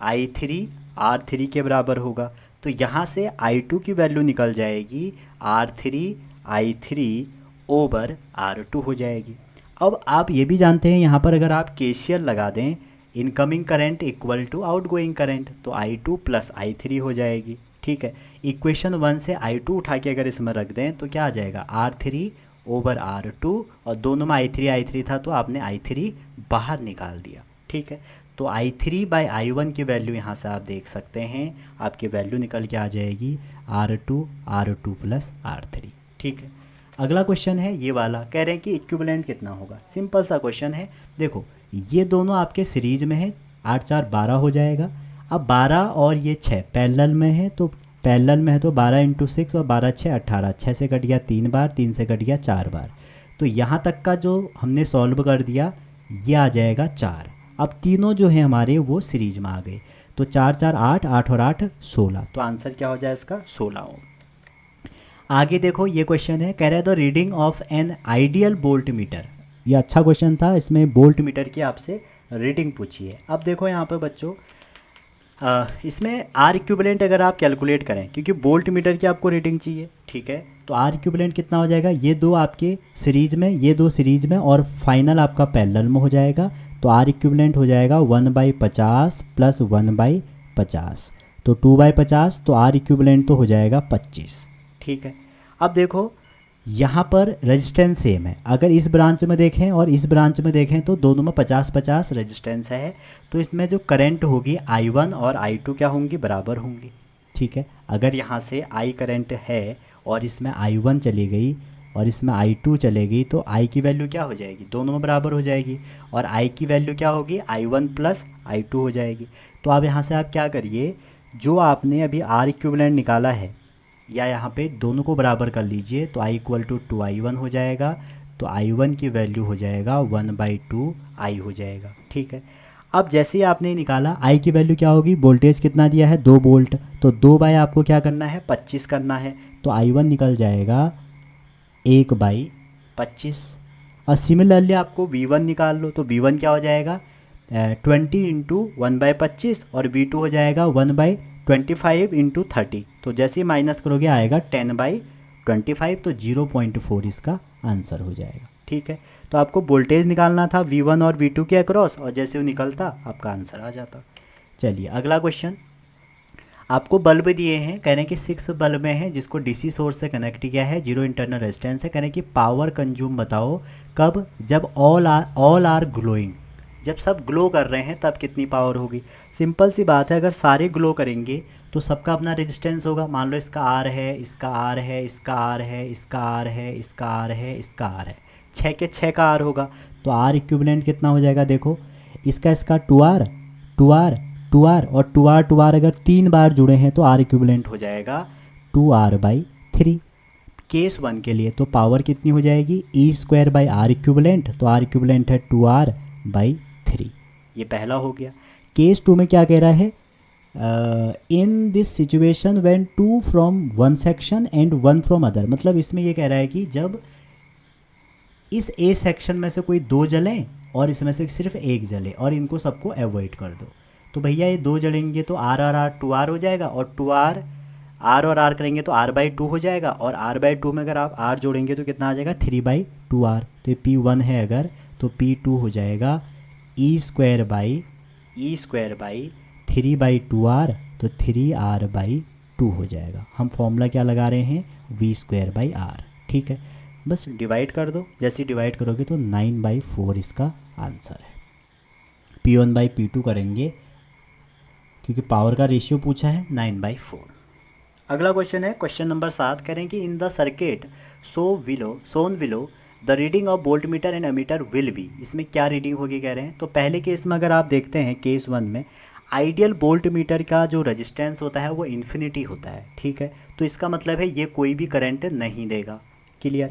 [SPEAKER 1] I3 R3 के बराबर होगा। तो यहाँ से I2 की वैल्यू निकल जाएगी R3 I3 ओवर R2 हो जाएगी। अब आप ये भी जानते हैं यहाँ पर अगर आप KCL लगा दें, incoming current equal to outgoing current, तो I2 प्लस I3 हो जाएगी, ठीक है। इक्वेशन 1 से I2 उठा के अगर इसमें रख दें तो क्या आ जाएगा R3 ओवर R2, और दोनों में I3 था तो आपने I3 बाहर निकाल दिया, ठीक है। तो I3 बाई I1 की वैल्यू यहाँ से आप देख सकते हैं, आपकी वैल्यू निकल के आ जाएगी R2 प्लस R3, ठीक है। अगला क्वेश्चन है ये वाला, कह रहे हैं कि इक्विवेलेंट कितना होगा। सिंपल सा क्वेश्चन है, देखो ये दोनों आपके सीरीज में है, 8 4 12 हो जाएगा। अब 12 और ये 6 पैरेलल में है, तो पैरेलल में है तो 12 इंटू 6 और 12 6 18, 6 से कट गया 3 बार, 3 से कट गया 4 बार। तो यहाँ तक का जो हमने सॉल्व कर दिया ये आ जाएगा 4। अब तीनों जो है हमारे वो सीरीज में आ गए, तो 4 4 8, 8 और 8 16, तो आंसर क्या हो जाए इसका 16 ओम। आगे देखो ये क्वेश्चन है, कह रहा है the reading of an ideal volt meter. ये अच्छा क्वेश्चन था, इसमें वोल्ट मीटर की आपसे रीडिंग पूछी है। अब देखो यहाँ पे बच्चों, इसमें आर इक्विवेलेंट अगर आप कैलकुलेट करें, क्योंकि वोल्ट मीटर की आपको रीडिंग चाहिए, ठीक है, तो आर इक्विवेलेंट कितना हो जाएगा, ये दो आपके सीरीज में, ये दो सीरीज में और फाइनल आपका पैरेलल में हो जाएगा। तो आर इक्विवेलेंट हो जाएगा 1/50 प्लस 1/50, तो 2/50, तो आर इक्विवेलेंट तो हो जाएगा 25, ठीक है। अब देखो यहाँ पर रेजिस्टेंस सेम है, अगर इस ब्रांच में देखें और इस ब्रांच में देखें तो दोनों में 50-50 रेजिस्टेंस है, तो इसमें जो करंट होगी I1 और I2 क्या होंगी, बराबर होंगी, ठीक है। अगर यहाँ से I करंट है और इसमें I1 चली गई और इसमें I2 चले गई, तो I की वैल्यू क्या हो जाएगी, दोनों में बराबर हो जाएगी, और I की वैल्यू क्या होगी, I1 प्लस I2 हो जाएगी। तो अब यहाँ से आप क्या करिए, जो आपने अभी R इक्विवेलेंट निकाला है, या यहाँ पे दोनों को बराबर कर लीजिए, तो I इक्वल टू 2I1 हो जाएगा, तो I1 की वैल्यू हो जाएगा 1/2I हो जाएगा, ठीक है। अब जैसे ही आपने निकाला I की वैल्यू क्या होगी, वोल्टेज कितना दिया है 2 वोल्ट, तो 2 बाय आपको क्या करना है 25 करना है, तो I1 निकल जाएगा 1/25। और सिमिलरली आपको V1 निकाल लो, तो V1 क्या हो जाएगा 20 इंटू 1/25 और V2 हो जाएगा 1/25 इंटू 30, तो जैसे ही माइनस करोगे आएगा 10/25, तो 0.4 इसका आंसर हो जाएगा, ठीक है। तो आपको वोल्टेज निकालना था V1 और V2 के अक्रॉस, और जैसे वो निकलता आपका आंसर आ जाता। चलिए अगला क्वेश्चन, आपको बल्ब दिए हैं, कह रहे हैं कि 6 बल्ब हैं जिसको डीसी सोर्स से कनेक्ट किया है, 0 इंटरनल रेजिस्टेंस है, कह रहे हैं कि पावर कंज्यूम बताओ कब, जब ऑल आर ग्लोइंग, जब सब ग्लो कर रहे हैं तब कितनी पावर होगी। सिंपल सी बात है, अगर सारे ग्लो करेंगे तो सबका अपना रेजिस्टेंस होगा। मान लो इसका आर है, इसका आर है, इसका आर है, इसका आर है, इसका आर है, इसका आर है, 6 के 6 का आर होगा, तो आर इक्विवेलेंट कितना हो जाएगा, देखो इसका 2R 2R 2R और 2R अगर 3 बार जुड़े हैं तो आर इक्विवेलेंट हो जाएगा 2R/3, केस 1 के लिए तो पावर कितनी हो जाएगी E square by are equivalent, तो आर इक्विवेलेंट है 2r बाई 3, ये पहला हो गया। केस 2 में क्या कह रहा है, in this situation when 2 from one section and 1 from other, मतलब इसमें ये कह रहा है कि जब इस ए सेक्शन में से कोई 2 जलें और इसमें से सिर्फ एक जले और इनको सबको अवॉइड कर दो, तो भैया ये 2 जलेंगे तो आर आर आर 2r हो जाएगा, और 2r आर और आर करेंगे तो r/2 हो जाएगा, और r/2 में अगर आप r जोड़ेंगे तो कितना आ जाएगा 3/2r, तो ये P1 है अगर, तो P2 हो जाएगा ई स्क्वायर बाई 3/2r, तो 3r/2 हो जाएगा। हम फॉर्मूला क्या लगा रहे हैं, v²/r, ठीक है। बस डिवाइड कर दो, जैसे डिवाइड करोगे तो 9/4 इसका आंसर है। P1/P2 करेंगे क्योंकि पावर का रेशियो पूछा है 9/4। अगला क्वेश्चन है क्वेश्चन नंबर 7, करें कि इन the circuit Son willow the reading of volt meter and ammeter will be, इसमें क्या रीडिंग होगी कह रहे हैं। तो पहले केस में अगर आप देखते हैं केस 1 में आइडियल वोल्ट मीटर का जो रेजिस्टेंस होता है वो इन्फिनिटी होता है, ठीक है। तो इसका मतलब है ये कोई भी करंट नहीं देगा, क्लियर।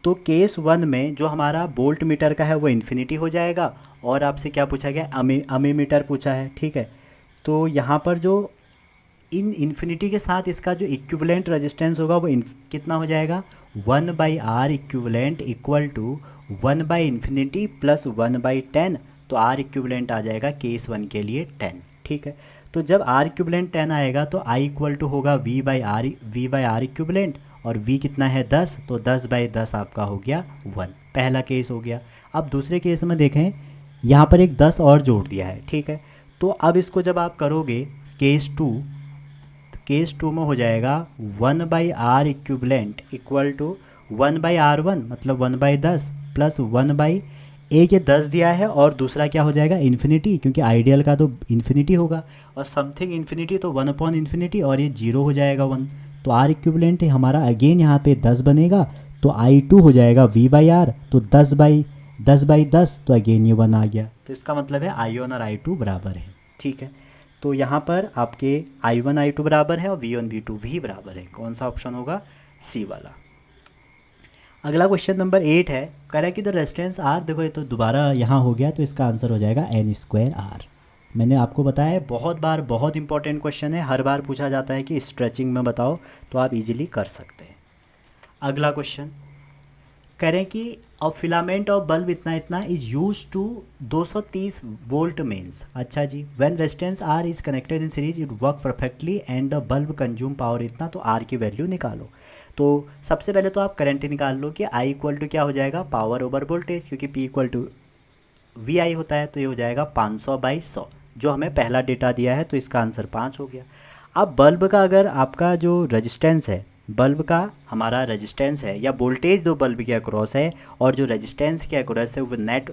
[SPEAKER 1] तो केस 1 में जो हमारा वोल्ट मीटर का है वो इन्फिनिटी हो जाएगा, और आपसे क्या पूछा गया, अमीमीटर पूछा है, ठीक है। तो यहाँ पर जो इन इन्फिनिटी के साथ इसका जो इक्विवेलेंट रेजिस्टेंस होगा वो कितना हो जाएगा 1/r equivalent equal to 1/∞ plus 1/10, तो r इक्विवेलेंट आ जाएगा केस 1 के लिए 10, ठीक है। तो जब r इक्विवेलेंट 10 आएगा तो i इक्वल टू होगा v/r इक्विवेलेंट, और v कितना है 10, तो 10/10 आपका हो गया 1, पहला केस हो गया। अब दूसरे केस में देखें, यहाँ पर एक 10 और जोड़ दिया है, ठीक है। तो अब इसको जब आप करोगे केस 2 में हो जाएगा 1/r equivalent equal to 1/r1, मतलब 1/10 प्लस 1/एक, ये 10 दिया है, और दूसरा क्या हो जाएगा इन्फिनिटी, क्योंकि आइडियल का तो इन्फिनिटी होगा, और समथिंग इन्फिनिटी तो 1/∞, और ये 0 हो जाएगा 1, तो r इक्विवेलेंट हमारा अगेन यहाँ पे 10 बनेगा, तो i2 हो जाएगा v/r, तो 10/10, तो अगेन ये 1 आ गया। तो इसका मतलब है i1 और i2 बराबर है, ठीक है। तो यहाँ पर आपके i1 i2 बराबर है और v1 v2 भी बराबर है, कौन सा ऑप्शन होगा, सी वाला। अगला क्वेश्चन नंबर 8 है, कह रहा है कि द रेजिस्टेंस r, देखो ये तो दोबारा यहाँ हो गया, तो इसका आंसर हो जाएगा n²r। मैंने आपको बताया है बहुत बार, बहुत इंपॉर्टेंट क्वेश्चन है, हर बार पूछा जाता है कि स्ट्रेचिंग में बताओ, तो आप इजीली कर सकते हैं। अगला क्वेश्चन कह रहे हैं कि अ फिलामेंट ऑफ बल्ब इतना इतना is use to 230 volt mains, अच्छा जी, when resistance R is connected in series it work perfectly and the bulb consume power इतना, तो आर की वैल्यू निकालो। तो सबसे पहले तो आप करंट निकाल लो कि आई इक्वल टू क्या हो जाएगा, पावर ओवर वोल्टेज, क्योंकि पी इक्वल टू वी आई होता है, तो ये हो जाएगा 500/100, जो हमें पहला डेटा दिया है, तो इसका आंसर 5 हो गया। अब बल्ब का अगर आपका जो रेजिस्टेंस है, बल्ब का हमारा रेजिस्टेंस है या वोल्टेज जो बल्ब के अक्रॉस है और जो रेजिस्टेंस के अक्रॉस है वो नेट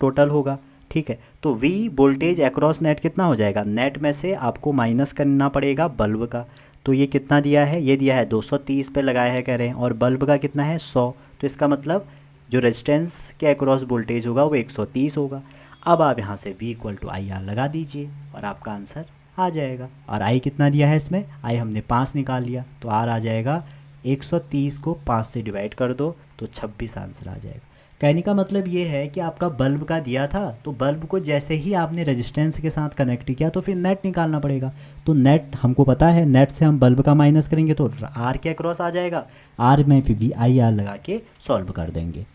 [SPEAKER 1] टोटल होगा, ठीक है। तो V वोल्टेज अक्रॉस नेट कितना हो जाएगा, नेट में से आपको माइनस करना पड़ेगा बल्ब का, तो ये कितना दिया है, ये दिया है 230 पे लगाया है कह रहे हैं, और बल्ब का कितना है 100, तो इसका मतलब जो रेजिस्टेंस के अक्रॉस वोल्टेज होगा वो 130 होगा। अब आप यहाँ से V इक्वल टू IR लगा दीजिए और आपका आंसर आ जाएगा। और I कितना दिया है इसमें, I हमने 5 निकाल लिया, तो R आ जाएगा 130 को 5 से डिवाइड कर दो तो 26 आंसर आ जाएगा। कहने का मतलब ये है कि आपका बल्ब का दिया था, तो बल्ब को जैसे ही आपने रेजिस्टेंस के साथ कनेक्ट किया तो फिर नेट निकालना पड़ेगा। तो नेट हमको पता है, नेट से हम बल्ब का माइनस करेंगे तो R के अक्रॉस आ जाएगा, R में फिर IR लगा के सॉल्व कर देंगे।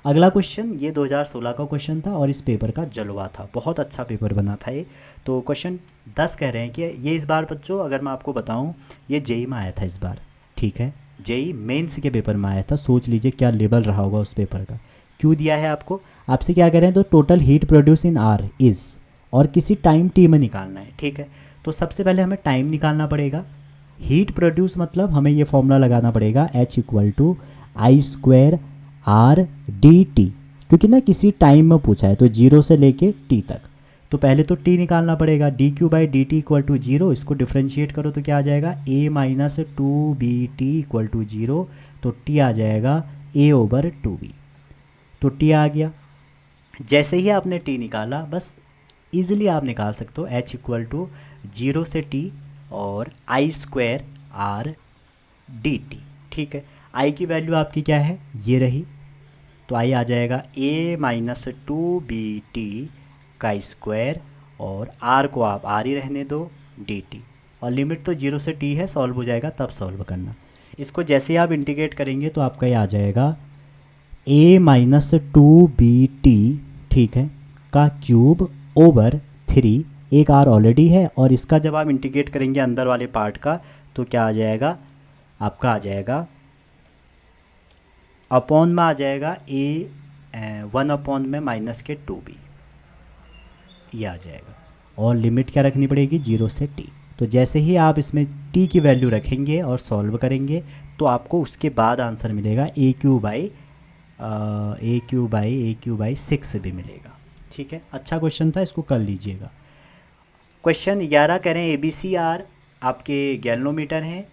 [SPEAKER 1] अगला क्वेश्चन, ये 2016 का क्वेश्चन था और इस पेपर का जलवा था, बहुत अच्छा पेपर बना था ये। तो क्वेश्चन 10 कह रहे हैं कि ये इस बार बच्चों अगर मैं आपको बताऊं, ये जेई में आया था इस बार, ठीक है, जेई मेंस के पेपर में आया था। सोच लीजिए क्या लेवल रहा होगा उस पेपर का। क्यों दिया है आपको, आपसे क्या कह रहे हैं, तो total heat produce in are is, और किसी टाइम टी में निकालना है, ठीक है। तो सबसे पहले हमें टाइम निकालना पड़ेगा। हीट प्रोड्यूस मतलब हमें ये फॉर्मूला लगाना पड़ेगा H equal to I² RdT, क्योंकि ना किसी टाइम में पूछा है तो 0 से लेके t तक। तो पहले तो t निकालना पड़ेगा, dq/dt इक्वल टू 0, इसको डिफ्रेंशिएट करो तो क्या आ जाएगा a - 2bt इक्वल टू 0, तो t आ जाएगा a/2b, तो t आ गया। जैसे ही आपने t निकाला, बस इजीली आप निकाल सकते हो h इक्वल टू 0 से t और I² RdT, ठीक है। आई की वैल्यू आपकी क्या है, ये रही, तो आई आ जाएगा a माइनस 2bt का स्क्वायर, और r को आप r ही रहने दो dt, और लिमिट तो 0 से t है, सॉल्व हो जाएगा तब सॉल्व करना। इसको जैसे ही आप इंटीग्रेट करेंगे तो आपका ये आ जाएगा a माइनस 2bt, ठीक है, का क्यूब ओवर 3, एक r ऑलरेडी है, और इसका जब आप इंटीग्रेट करेंगे अंदर वाले पार्ट का तो क्या आ जाएगा, आपका आ जाएगा अपॉन में आ जाएगा a 1 अपॉन में माइनस के 2b, ये आ जाएगा, और लिमिट क्या रखनी पड़ेगी, 0 से t। तो जैसे ही आप इसमें t की वैल्यू रखेंगे और सॉल्व करेंगे तो आपको उसके बाद आंसर मिलेगा a क्यू बाई 6 भी मिलेगा। ठीक है, अच्छा क्वेश्चन था, इसको कर लीजिएगा। क्वेश्चन 11 कह रहे हैं ABCR आपके गैल्वोमीटर हैं,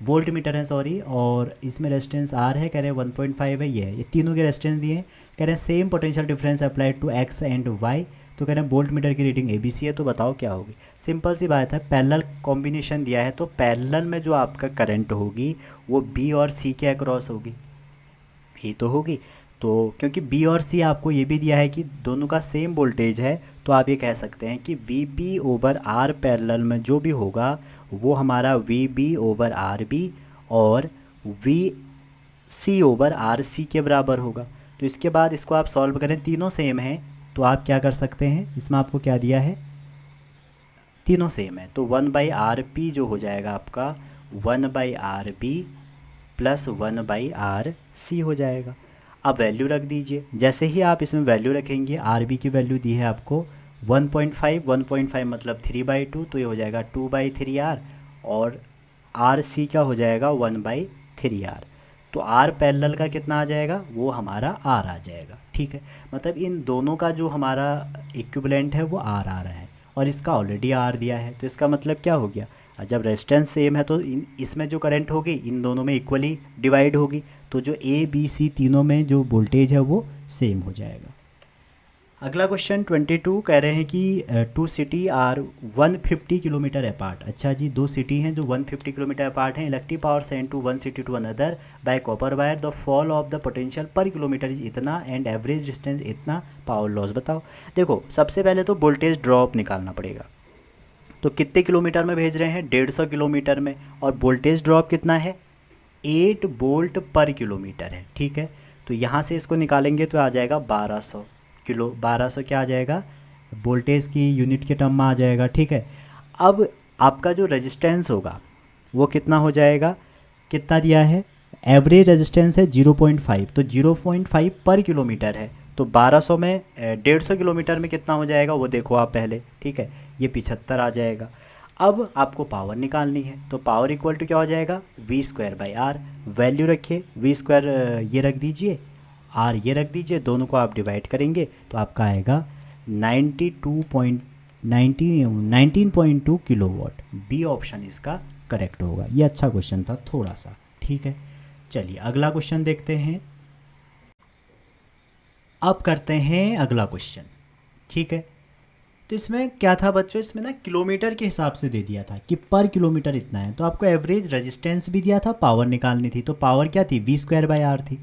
[SPEAKER 1] वोल्ट मीटर है सॉरी, और इसमें रेजिस्टेंस R है, कह रहे हैं 1.5 है, ये तीनों के रेजिस्टेंस दिए हैं। कह रहे हैं same potential difference applied to X and Y, तो कह रहे हैं वोल्ट मीटर की रीडिंग ABC है, तो बताओ क्या होगी। सिंपल सी बात है, पैरेलल कॉम्बिनेशन दिया है तो पैरेलल में जो आपका करंट होगी वो B और C के अक्रॉस होगी, ये तो होगी। तो क्योंकि B और C आपको ये भी दिया है कि दोनों का सेम वोल्टेज है, तो आप ये कह सकते हैं कि VB ओवर R पैरेलल में जो भी होगा वो हमारा VB ओवर RB और VC ओवर RC के बराबर होगा। तो इसके बाद इसको आप सॉल्व करें, तीनों सेम हैं, तो आप क्या कर सकते हैं, इसमें आपको क्या दिया है, तीनों सेम है, तो 1/RP जो हो जाएगा आपका 1/RB प्लस 1/RC हो जाएगा। अब वैल्यू रख दीजिए, जैसे ही आप इसमें वैल्यू रखेंगे, RB की वैल्यू दी है आपको 1.5 मतलब 3/2, तो ये हो जाएगा 2/3R, और RC क्या हो जाएगा 1/3R। तो R पैरेलल का कितना आ जाएगा, वो हमारा R आ जाएगा। ठीक है, मतलब इन दोनों का जो हमारा इक्विवेलेंट है वो R आ रहा है, और इसका ऑलरेडी R दिया है, तो इसका मतलब क्या हो गया, जब रेजिस्टेंस सेम है तो इसमें जो करंट होगी इन दोनों में इक्वली डिवाइड होगी, तो जो A B C तीनों में जो वोल्टेज है वो सेम हो जाएगा। अगला क्वेश्चन 22 कह रहे हैं कि 2 सिटी आर 150 किलोमीटर अपार्ट। अच्छा जी, 2 सिटी हैं जो 150 किलोमीटर अपार्ट हैं। Electric power send to 1 city to another by copper wire, the fall of the potential per kilometre is इतना एंड एवरेज डिस्टेंस इतना, पावर लॉस बताओ। देखो, सबसे पहले तो वोल्टेज ड्रॉप निकालना पड़ेगा। तो कितने किलोमीटर में भेज रहे हैं, 150 किलोमीटर में, और वोल्टेज ड्रॉप कितना है, 8 वोल्ट पर किलोमीटर है। ठीक है, तो यहाँ से इसको निकालेंगे तो आ जाएगा 1200 किलो, 1200 क्या आ जाएगा, वोल्टेज की यूनिट के टर्म में आ जाएगा। ठीक है, अब आपका जो रेजिस्टेंस होगा वो कितना हो जाएगा, कितना दिया है, एवरेज रेजिस्टेंस है 0.5, तो 0.5 पर किलोमीटर है, तो 1200 में 150 किलोमीटर में कितना हो जाएगा वो देखो आप पहले। ठीक है, ये 75 आ जाएगा। अब आपको पावर निकालनी है, तो पावर इक्वल टू क्या हो जाएगा, V²/R। वैल्यू रखिए, V² ये रख दीजिए, R ये रख दीजिए, दोनों को आप डिवाइड करेंगे तो आपका आएगा 19.2 किलोवाट। बी ऑप्शन इसका करेक्ट होगा। ये अच्छा क्वेश्चन था थोड़ा सा। ठीक है, चलिए अगला क्वेश्चन देखते हैं। अब करते हैं अगला क्वेश्चन। ठीक है, तो इसमें क्या था बच्चों, इसमें ना किलोमीटर के हिसाब से दे दिया था कि पर किलोमीटर इतना है, तो आपको एवरेज रेजिस्टेंस भी दिया था, पावर निकालनी थी, तो पावर क्या थी, V²/R थी।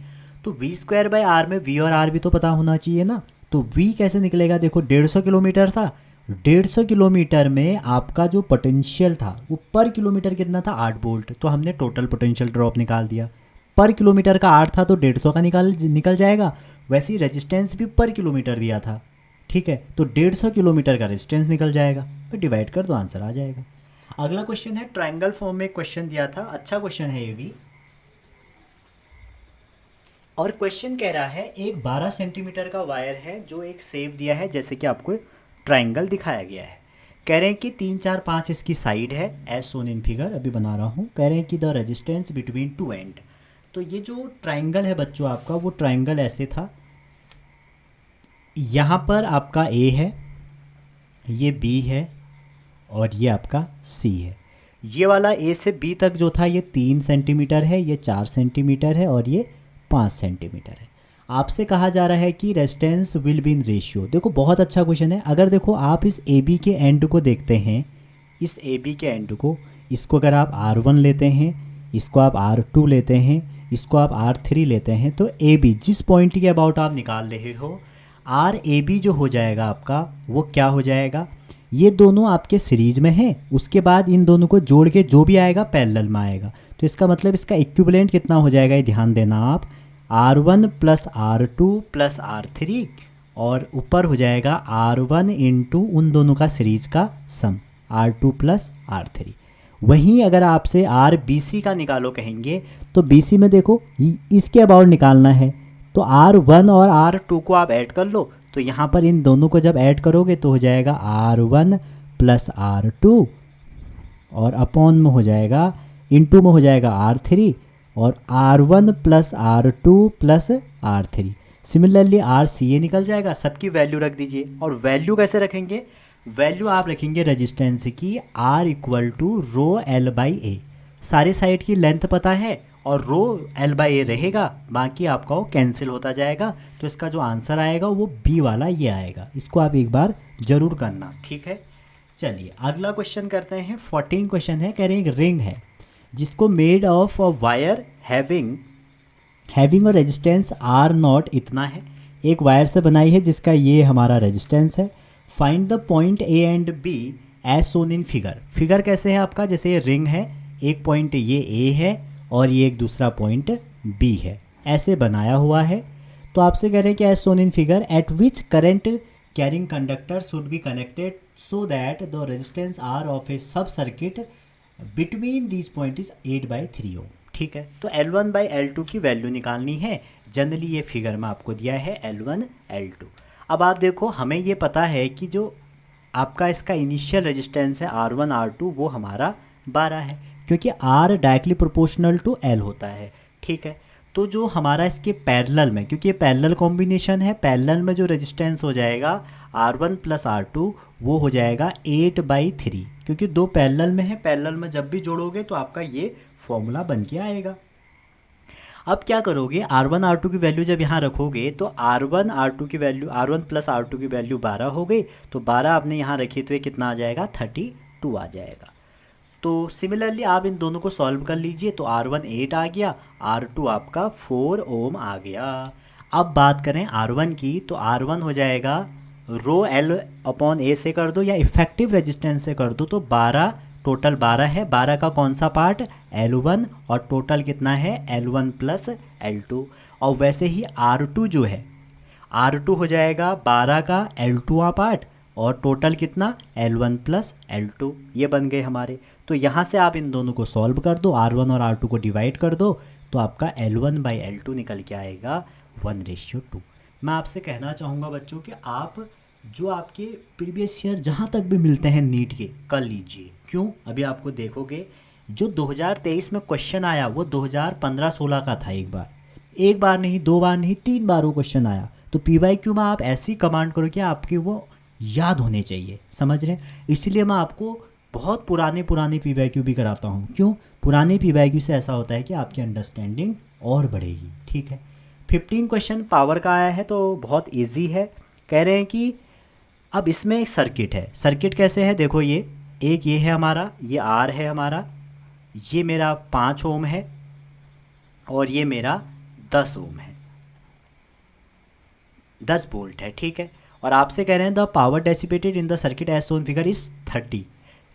[SPEAKER 1] तो V²/R में V और R भी तो पता होना चाहिए ना, तो V कैसे निकलेगा, देखो 150 किलोमीटर था, 150 किलोमीटर में आपका जो पोटेंशियल था वो पर किलोमीटर कितना था, 8 वोल्ट, तो हमने टोटल पोटेंशियल ड्रॉप निकाल दिया। पर किलोमीटर का 8 था तो 150 का निकल जाएगा। वैसे ही रेजिस्टेंस भी पर किलोमीटर दिया था। ठीक है, तो 150 किलोमीटर का रेजिस्टेंस निकल जाएगा, तो डिवाइड कर दो, आंसर आ जाएगा। अगला क्वेश्चन है, ट्रायंगल फॉर्म में क्वेश्चन दिया था, अच्छा क्वेश्चन है ये भी। और क्वेश्चन कह रहा है एक 12 सेंटीमीटर का वायर है जो एक सेव दिया है, जैसे कि आपको ट्रायंगल दिखाया गया है। कह रहे हैं कि 3 4 5 इसकी साइड है, एज सोन इन फिगर, अभी बना रहा हूँ। कह रहे हैं कि द रेजिस्टेंस बिटवीन 2 एंड। तो ये जो ट्रायंगल है बच्चों आपका, वो ट्रायंगल ऐसे था, यहाँ पर आपका A है, ये B है, और ये आपका C है। ये वाला A से B तक जो था ये 3 सेंटीमीटर है, ये 4 सेंटीमीटर है, और ये 5 सेंटीमीटर है। आपसे कहा जा रहा है कि resistance will be in ratio. देखो बहुत अच्छा क्वेश्चन है। अगर देखो आप इस AB के एंड को देखते हैं, इस AB के एंड को, इसको अगर आप R1 लेते हैं, इसको आप R2 लेते हैं, इसको आप R3 लेते हैं तो AB जिस पॉइंट के अबाउट आप निकाल रहे हो, RAB जो हो जाएगा आपका वो क्या हो जाएगा, ये दोनों आपके सीरीज में हैं, उसके बाद इन दोनों को जोड़ के जो भी आएगा पैरेलल में आएगा। तो इसका मतलब इसका इक्विवेलेंट कितना हो जाएगा, ये ध्यान देना आप, R1 plus R2 plus R3 और ऊपर हो जाएगा R1 इंटू उन दोनों का सीरीज का सम R2 प्लस R3। वहीं अगर आपसे RBC का निकालो कहेंगे तो BC में देखो इसके अबाउट निकालना है, तो R1 और R2 को आप ऐड कर लो, तो यहाँ पर इन दोनों को जब ऐड करोगे तो हो जाएगा R1 प्लस R2 और अपॉन में हो जाएगा इंटू में हो जाएगा R3 और R1 plus R2 plus R3। Similarly RCA निकल जाएगा, सबकी वैल्यू रख दीजिए। और वैल्यू कैसे रखेंगे, वैल्यू आप रखेंगे रेजिस्टेंस की R equal to rho L by A. सारे साइड की लेंथ पता है और रो L बाई ए रहेगा, बाकी आपका वो कैंसिल होता जाएगा। तो इसका जो आंसर आएगा वो बी वाला ये आएगा। इसको आप एक बार ज़रूर करना, ठीक है। चलिए अगला क्वेश्चन करते हैं। 14 क्वेश्चन है, कह रहे हैं एक रिंग है जिसको made of a wire having और रेजिस्टेंस R0 इतना है। एक वायर से बनाई है जिसका ये हमारा रेजिस्टेंस है। Find the point A and B as shown in figure. Figure कैसे है आपका, जैसे ये रिंग है, एक पॉइंट ये ए है और ये एक दूसरा पॉइंट बी है, ऐसे बनाया हुआ है। तो आपसे कह रहे हैं कि as shown in figure at which current carrying conductor should be connected so that the resistance R of a sub circuit between this point is 8/3 ohm. ठीक है, तो L1 बाई L2 की वैल्यू निकालनी है। जनरली ये figure में आपको दिया है L1 L2। अब आप देखो, हमें ये पता है कि जो आपका इसका इनिशियल रेजिस्टेंस है R1 R2 वो हमारा 12 है, क्योंकि R directly proportional to L होता है। ठीक है, तो जो हमारा इसके पैरेलल में, क्योंकि ये पैरेलल कॉम्बिनेशन है, पैरेलल में जो रेजिस्टेंस हो जाएगा R1 प्लस R2 वो हो जाएगा 8/3, क्योंकि दो पैरेलल में है। पैरेलल में जब भी जोड़ोगे तो आपका ये फॉर्मूला बन के आएगा। अब क्या करोगे, R1 R2 की वैल्यू जब यहाँ रखोगे तो R1 R2 की वैल्यू, R1 प्लस R2 की वैल्यू 12 हो गई, तो 12 आपने यहाँ रखी तो ये कितना आ जाएगा, 32 आ जाएगा। तो सिमिलरली आप इन दोनों को सॉल्व कर लीजिए, तो R1 8 आ गया, R2 आपका 4 ओम आ गया। अब बात करें R1 की, तो R1 हो जाएगा रो L अपॉन ए से कर दो या इफेक्टिव रेजिस्टेंस से कर दो, तो 12 टोटल 12 है, 12 का कौन सा पार्ट, L1, और टोटल कितना है L1 प्लस L2। और वैसे ही R2 जो है, R2 हो जाएगा 12 का L2वां पार्ट और टोटल कितना L1 प्लस L2, ये बन गए हमारे। तो यहाँ से आप इन दोनों को सॉल्व कर दो, R1 और R2 को डिवाइड कर दो, तो आपका L1 बाई L2 निकल के आएगा 1:2। मैं आपसे कहना चाहूँगा बच्चों कि आप जो आपके प्रीवियस ईयर जहाँ तक भी मिलते हैं नीट के, कर लीजिए। क्यों, अभी आपको देखोगे जो 2023 में क्वेश्चन आया वो 2015-16 का था। एक बार नहीं, दो बार नहीं, 3 बार वो क्वेश्चन आया। तो PYQ में आप ऐसी कमांड करो कि आपके वो याद होने चाहिए, समझ रहे हैं। इसीलिए मैं आपको बहुत पुराने PYQ भी कराता हूँ। क्यों, पुराने PYQ से ऐसा होता है कि आपकी अंडरस्टैंडिंग और बढ़ेगी। ठीक है, 15 क्वेश्चन पावर का आया है, तो बहुत ईजी है। कह रहे हैं कि अब इसमें एक सर्किट है। सर्किट कैसे है, देखो ये एक ये है हमारा, ये R है हमारा, ये मेरा 5 ओम है और ये मेरा 10 ओम है, 10 वोल्ट है। ठीक है, और आपसे कह रहे हैं the power dissipated in the circuit as shown figure is 30,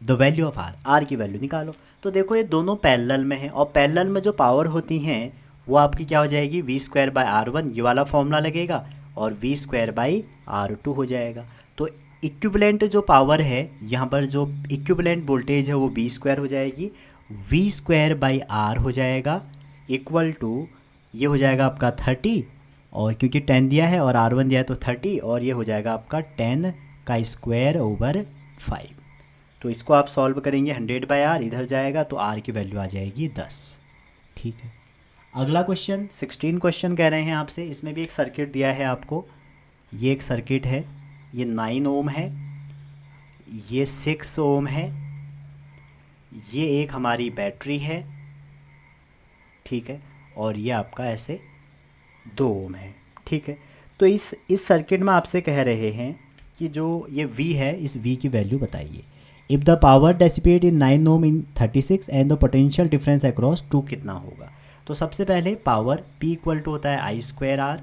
[SPEAKER 1] the value of R की वैल्यू निकालो। तो देखो ये दोनों पैरेलल में है और पैरेलल में जो पावर होती हैं वो आपकी क्या हो जाएगी, V²/R1, ये वाला फॉर्मूला लगेगा, और V²/R2 हो जाएगा। तो इक्विवेलेंट जो पावर है यहाँ पर, जो इक्विवेलेंट वोल्टेज है वो V² हो जाएगी, V²/R हो जाएगा इक्वल टू, ये हो जाएगा आपका 30, और क्योंकि 10 दिया है और R1 दिया है तो 30, और ये हो जाएगा आपका 10 का स्क्वायर ओवर 5। तो इसको आप सॉल्व करेंगे, 100/R इधर जाएगा तो R की वैल्यू आ जाएगी 10। ठीक है, अगला क्वेश्चन 16 क्वेश्चन कह रहे हैं आपसे। इसमें भी एक सर्किट दिया है आपको, ये एक सर्किट है, ये 9 ओम है, ये 6 ओम है, ये एक हमारी बैटरी है। ठीक है, और ये आपका ऐसे 2 ओम है। ठीक है, तो इस सर्किट में आपसे कह रहे हैं कि जो ये V है, इस V की वैल्यू बताइए। If the power dissipate in 9 ohm in 36 and the potential difference across 2 कितना होगा। तो सबसे पहले पावर P इक्वल टू होता है आई स्क्वायर आर,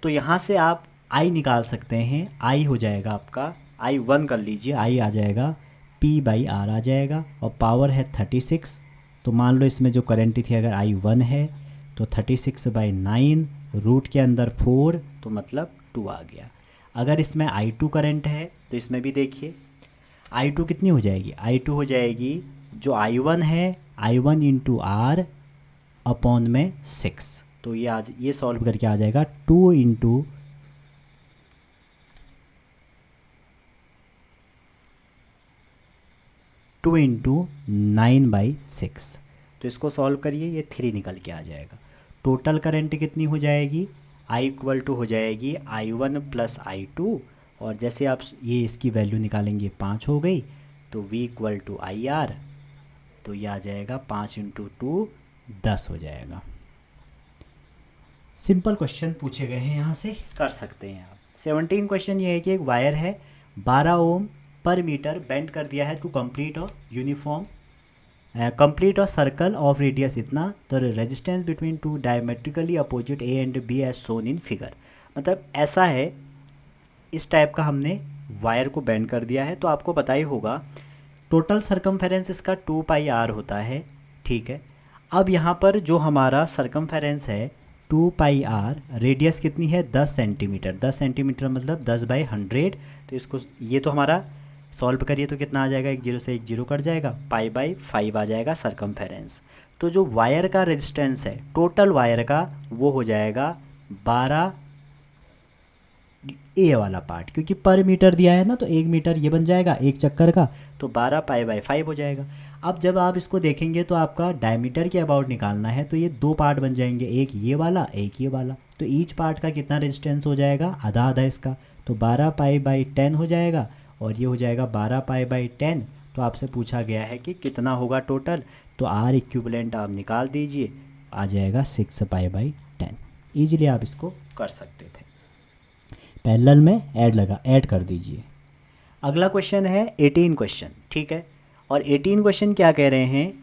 [SPEAKER 1] तो यहाँ से आप I निकाल सकते हैं। I हो जाएगा आपका I1 कर लीजिए, I आ जाएगा P बाई आर आ जाएगा, और पावर है 36। तो मान लो इसमें जो करंट थी अगर I1 है तो 36/9, रूट के अंदर 4 तो मतलब 2 आ गया। अगर इसमें I2 करंट है तो इसमें भी देखिए I2 कितनी हो जाएगी, I2 हो जाएगी जो I1 है I1 इंटू आर अपॉन में 6। तो ये सॉल्व करके आ जाएगा 2 इंटू 9/6। तो इसको सॉल्व करिए, ये 3 निकल के आ जाएगा। टोटल करंट कितनी हो जाएगी, I इक्वल टू हो जाएगी I1 प्लस I2, और जैसे आप ये इसकी वैल्यू निकालेंगे 5 हो गई, तो V इक्वल टू IR, तो ये आ जाएगा 5 इंटू 2 10 हो जाएगा। सिंपल क्वेश्चन पूछे गए हैं, यहाँ से कर सकते हैं आप। 17 क्वेश्चन ये है कि एक वायर है 12 ओम पर मीटर बेंड कर दिया है टू कंप्लीट और यूनिफॉर्म कंप्लीट और सर्कल ऑफ रेडियस इतना, the resistance between two diametrically opposite A and B as shown in figure. मतलब ऐसा है, इस टाइप का हमने वायर को बेंड कर दिया है। तो आपको पता ही होगा टोटल सरकमफेरेंस इसका 2πr होता है, ठीक है। अब यहाँ पर जो हमारा सरकमफेरेंस है 2πr, रेडियस कितनी है 10 सेंटीमीटर। 10 सेंटीमीटर मतलब 10/100। तो इसको ये तो हमारा सॉल्व करिए तो कितना आ जाएगा, 1 0 से 1 0 कट जाएगा, π/5 आ जाएगा सरकमफेरेंस। तो जो वायर का रेजिस्टेंस है टोटल वायर का वो हो जाएगा 12, ए वाला पार्ट क्योंकि पर मीटर दिया है ना, तो 1 मीटर ये बन जाएगा एक चक्कर का, तो 12 π/5 हो जाएगा। अब जब आप इसको देखेंगे तो आपका डायमीटर के अबाउट निकालना है, तो ये 2 पार्ट बन जाएंगे, एक ये वाला एक ये वाला। तो ईच पार्ट का कितना रेजिस्टेंस हो जाएगा, आधा आधा इसका, तो 12 π/10 हो जाएगा, और ये हो जाएगा 12 π/10। तो आपसे पूछा गया है कि कितना होगा टोटल, तो आर इक्विवेलेंट आप निकाल दीजिए, आ जाएगा 6 π/10। ईजिली आप इसको कर सकते थे। पैरेलल में ऐड कर दीजिए। अगला क्वेश्चन है 18 क्वेश्चन, ठीक है। और 18 क्वेश्चन क्या कह रहे हैं,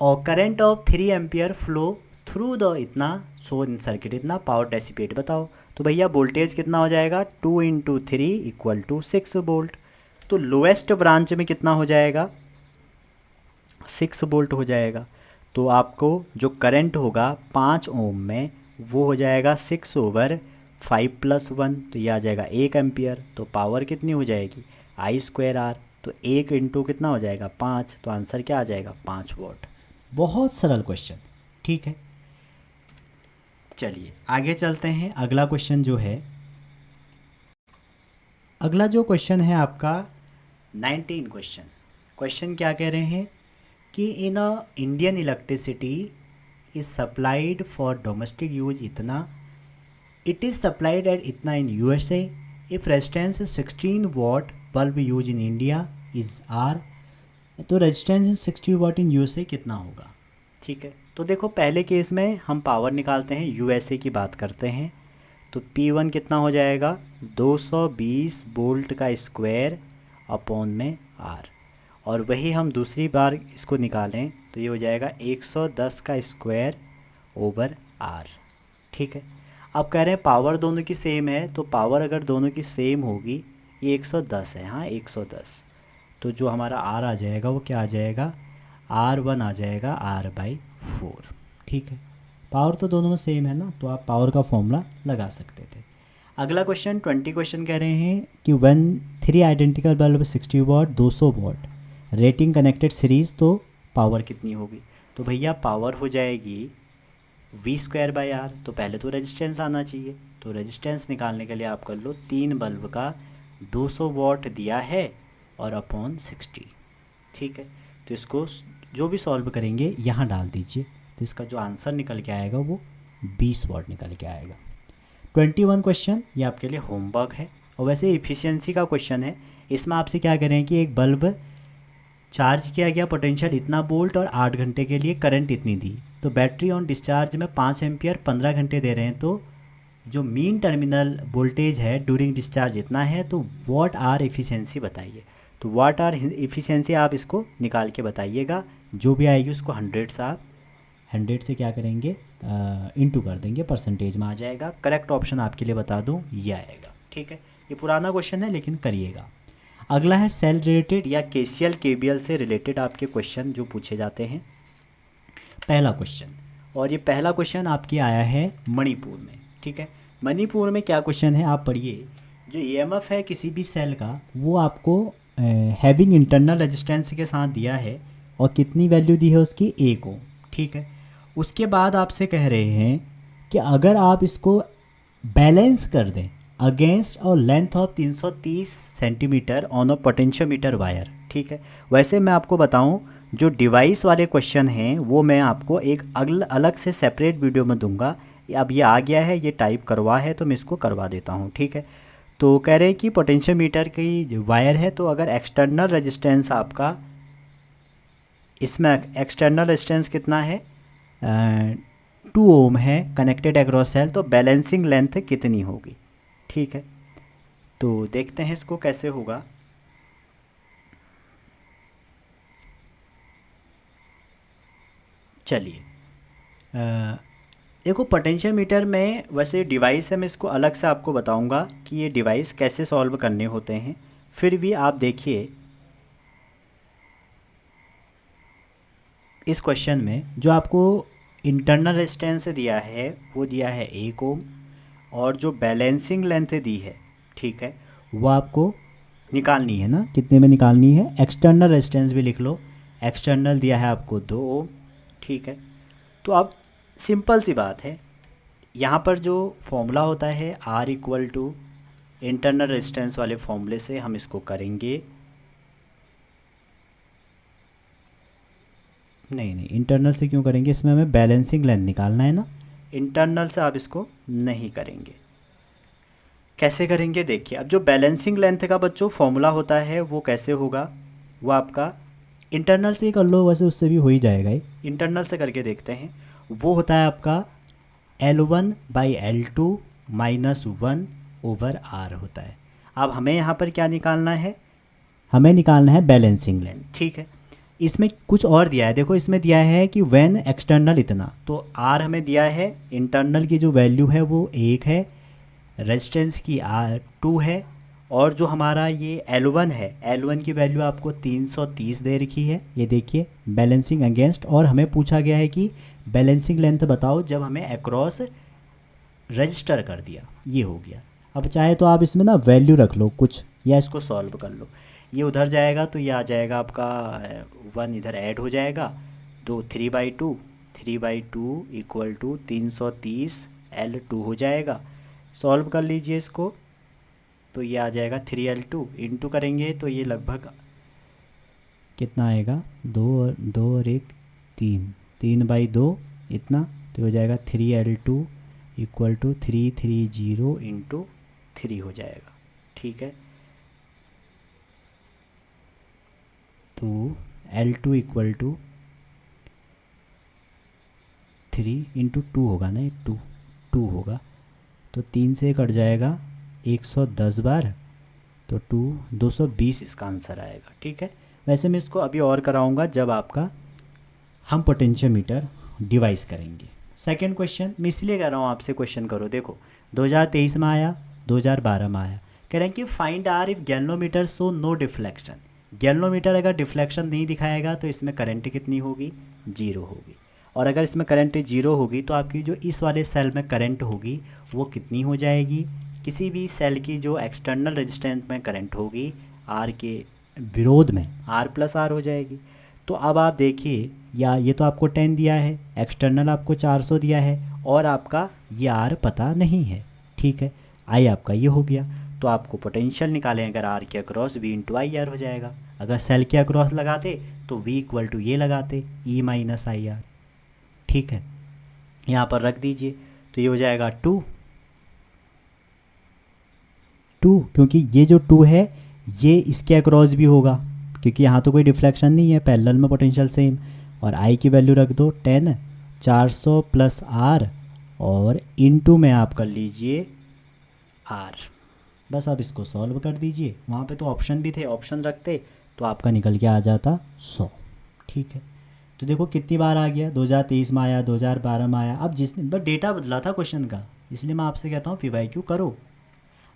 [SPEAKER 1] और current of 3 ampere flow through the इतना सो इन सर्किट, इतना पावर डेसिपेट बताओ। तो भैया वोल्टेज कितना हो जाएगा, 2 इंटू 3 इक्वल टू 6 वोल्ट। तो लोएस्ट ब्रांच में कितना हो जाएगा, 6 वोल्ट हो जाएगा। तो आपको जो करंट होगा 5 ओम में वो हो जाएगा 6/5 + 1, तो ये आ जाएगा 1 एम्पियर। तो पावर कितनी हो जाएगी, I²R। तो 1 इंटू कितना हो जाएगा 5, तो आंसर क्या आ जाएगा 5 वॉट। बहुत सरल क्वेश्चन, ठीक है। चलिए आगे चलते हैं। अगला क्वेश्चन जो है, अगला जो क्वेश्चन है आपका 19 क्वेश्चन क्या कह रहे हैं कि in a Indian electricity is supplied for domestic use इतना, इट इज़ सप्लाइड एट इतना in USA, if resistance 16 watt bulb use in India is R. तो रेजिस्टेंस 60 वॉट इन USA कितना होगा, ठीक है। तो देखो पहले केस में हम पावर निकालते हैं, USA की बात करते हैं। तो P1 कितना हो जाएगा, 220 वोल्ट का स्क्वायर अपॉन में R, और वही हम दूसरी बार इसको निकालें तो ये हो जाएगा 110 का स्क्वायर ओवर R, ठीक है। अब कह रहे हैं पावर दोनों की सेम है, तो पावर अगर दोनों की सेम होगी, ये 110 है, हाँ 110, तो जो हमारा R आ जाएगा वो क्या आ जाएगा, R1 आ जाएगा R/4, ठीक है। पावर तो दोनों में सेम है ना, तो आप पावर का फॉर्मूला लगा सकते थे। अगला क्वेश्चन 20 क्वेश्चन कह रहे हैं कि one 3 identical bulb 60 what 200 what rating connected series, तो पावर कितनी होगी। तो भैया पावर हो जाएगी V²/R। तो पहले तो रेजिस्टेंस आना चाहिए, तो रेजिस्टेंस निकालने के लिए आप कर लो 3 बल्ब का 200 वॉट दिया है और अपॉन 60, ठीक है। तो इसको जो भी सॉल्व करेंगे यहाँ डाल दीजिए, तो इसका जो आंसर निकल के आएगा वो 20 वॉट निकल के आएगा। 21 क्वेश्चन ये आपके लिए होमवर्क है, और वैसे इफ़िशियंसी का क्वेश्चन है। इसमें आपसे क्या करें कि एक बल्ब चार्ज किया गया, पोटेंशियल इतना वोल्ट और 8 घंटे के लिए करंट इतनी दी, तो बैटरी ऑन डिस्चार्ज में 5 एम्पियर 15 घंटे दे रहे हैं, तो जो मीन टर्मिनल वोल्टेज है ड्यूरिंग डिस्चार्ज इतना है, तो वॉट आर एफिशिएंसी बताइए। तो वॉट आर एफिशिएंसी आप इसको निकाल के बताइएगा, जो भी आएगी उसको 100 से आप 100 से क्या करेंगे, इंटू कर देंगे, परसेंटेज में आ जाएगा। करेक्ट ऑप्शन आपके लिए बता दूं, ये आएगा। ठीक है, ये पुराना क्वेश्चन है लेकिन करिएगा। अगला है सेल रिलेटेड या केसीएल केबीएल से रिलेटेड आपके क्वेश्चन जो पूछे जाते हैं। पहला क्वेश्चन, और ये पहला क्वेश्चन आपके आया है मणिपुर में। ठीक है, मणिपुर में क्या क्वेश्चन है आप पढ़िए। जो ईएमएफ है किसी भी सेल का, वो आपको हैविंग इंटरनल रेजिस्टेंस के साथ दिया है, और कितनी वैल्यू दी है उसकी, 1 ओम। ठीक है, उसके बाद आपसे कह रहे हैं कि अगर आप इसको बैलेंस कर दें अगेंस्ट और length of 330 centimetre on a potentiometer wire. ठीक है, वैसे मैं आपको बताऊं, जो डिवाइस वाले क्वेश्चन हैं वो मैं आपको एक अलग से सेपरेट वीडियो में दूंगा। अब ये आ गया है, ये टाइप करवा है तो मैं इसको करवा देता हूँ। ठीक है, तो कह रहे हैं कि पोटेंशियोमीटर की वायर है, तो अगर एक्सटर्नल रेजिस्टेंस आपका, इसमें एक्सटर्नल रेजिस्टेंस कितना है, 2 ओम है कनेक्टेड एक्रॉस सेल, तो बैलेंसिंग लेंथ कितनी होगी। ठीक है, तो देखते हैं इसको कैसे होगा। चलिए, देखो पोटेंशियोमीटर में वैसे डिवाइस है, मैं इसको अलग से आपको बताऊंगा कि ये डिवाइस कैसे सॉल्व करने होते हैं। फिर भी आप देखिए इस क्वेश्चन में जो आपको इंटरनल रेजिस्टेंस दिया है वो दिया है 1 ओम, और जो बैलेंसिंग लेंथ दी है, ठीक है, वो आपको निकालनी है ना, कितने में निकालनी है। एक्सटर्नल रेजिस्टेंस भी लिख लो, एक्सटर्नल दिया है आपको 2 ओम। ठीक है, तो अब सिंपल सी बात है, यहाँ पर जो फॉर्मूला होता है R equal to internal resistance वाले फॉर्मूले से हम इसको करेंगे। नहीं, इंटरनल से क्यों करेंगे, इसमें हमें बैलेंसिंग लेंथ निकालना है ना, इंटरनल से आप इसको नहीं करेंगे। कैसे करेंगे देखिए, अब जो बैलेंसिंग लेंथ का बच्चों फॉर्मूला होता है वो कैसे होगा, वो आपका इंटरनल से ही कर लो, वैसे उससे भी हो ही जाएगा ही, इंटरनल से करके देखते हैं। वो होता है आपका L1/L2 -1 ओवर R होता है। अब हमें यहाँ पर क्या निकालना है, हमें निकालना है बैलेंसिंग लेंथ। ठीक है, इसमें कुछ और दिया है, देखो इसमें दिया है कि व्हेन एक्सटर्नल इतना, तो R हमें दिया है, इंटरनल की जो वैल्यू है वो 1 है, रेजिस्टेंस की R2 है, और जो हमारा ये L1 है, L1 की वैल्यू आपको 330 दे रखी है। ये देखिए बैलेंसिंग अगेंस्ट, और हमें पूछा गया है कि बैलेंसिंग लेंथ बताओ जब हमें अक्रॉस रजिस्टर कर दिया, ये हो गया। अब चाहे तो आप इसमें ना वैल्यू रख लो कुछ, या इसको सॉल्व कर लो। ये उधर जाएगा तो ये आ जाएगा आपका 1 इधर ऐड हो जाएगा, 3/2 इक्वल टू 330 L2 हो जाएगा। सॉल्व कर लीजिए इसको, तो ये आ जाएगा 3L2, इंटू करेंगे तो ये लगभग कितना आएगा, 2 और 1 3/2 इतना, तो हो जाएगा 3L2 इक्वल टू 330 इंटू 3 हो जाएगा। ठीक है, तो L2 इक्वल टू 3 इंटू 2 होगा ना, 2 होगा, तो 3 से कट जाएगा 110 बार, तो 220 इसका आंसर आएगा। ठीक है, वैसे मैं इसको अभी और कराऊंगा जब आपका हम पोटेंशियोमीटर डिवाइस करेंगे। सेकंड क्वेश्चन मैं इसलिए कह रहा हूँ आपसे, क्वेश्चन करो, देखो 2023 में आया, 2012 में आया, कह रहे हैं कि find R if galvanometer show no deflection. Galvanometer अगर डिफ्लेक्शन नहीं दिखाएगा तो इसमें करंट कितनी होगी, 0 होगी, और अगर इसमें करंट 0 होगी तो आपकी जो इस वाले सेल में करंट होगी वो कितनी हो जाएगी, किसी भी सेल की जो एक्सटर्नल रेजिस्टेंस में करंट होगी R के विरोध में R+R हो जाएगी। तो अब आप देखिए, या ये तो आपको 10 दिया है, एक्सटर्नल आपको 400 दिया है, और आपका ये R पता नहीं है। ठीक है, I आपका ये हो गया, तो आपको पोटेंशियल निकालें अगर R के अक्रॉस V इंटू IR हो जाएगा। अगर सेल के अक्रॉस लगाते तो V इक्वल टू ये लगाते, E - IR। ठीक है, यहाँ पर रख दीजिए, तो ये हो जाएगा 2, क्योंकि ये जो 2 है ये इसके अक्रॉस भी होगा, क्योंकि यहाँ तो कोई डिफ्लेक्शन नहीं है, पैरेलल में पोटेंशियल सेम, और I की वैल्यू रख दो 10, 400 प्लस R, और इनटू में आप कर लीजिए R। बस आप इसको सॉल्व कर दीजिए, वहाँ पे तो ऑप्शन भी थे, ऑप्शन रखते तो आपका निकल के आ जाता 100। ठीक है, तो देखो कितनी बार आ गया, 2023 में आया, 2012 में आया। अब जिस बस डेटा बदला था क्वेश्चन का, इसलिए मैं आपसे कहता हूँ पीवाईक्यू करो।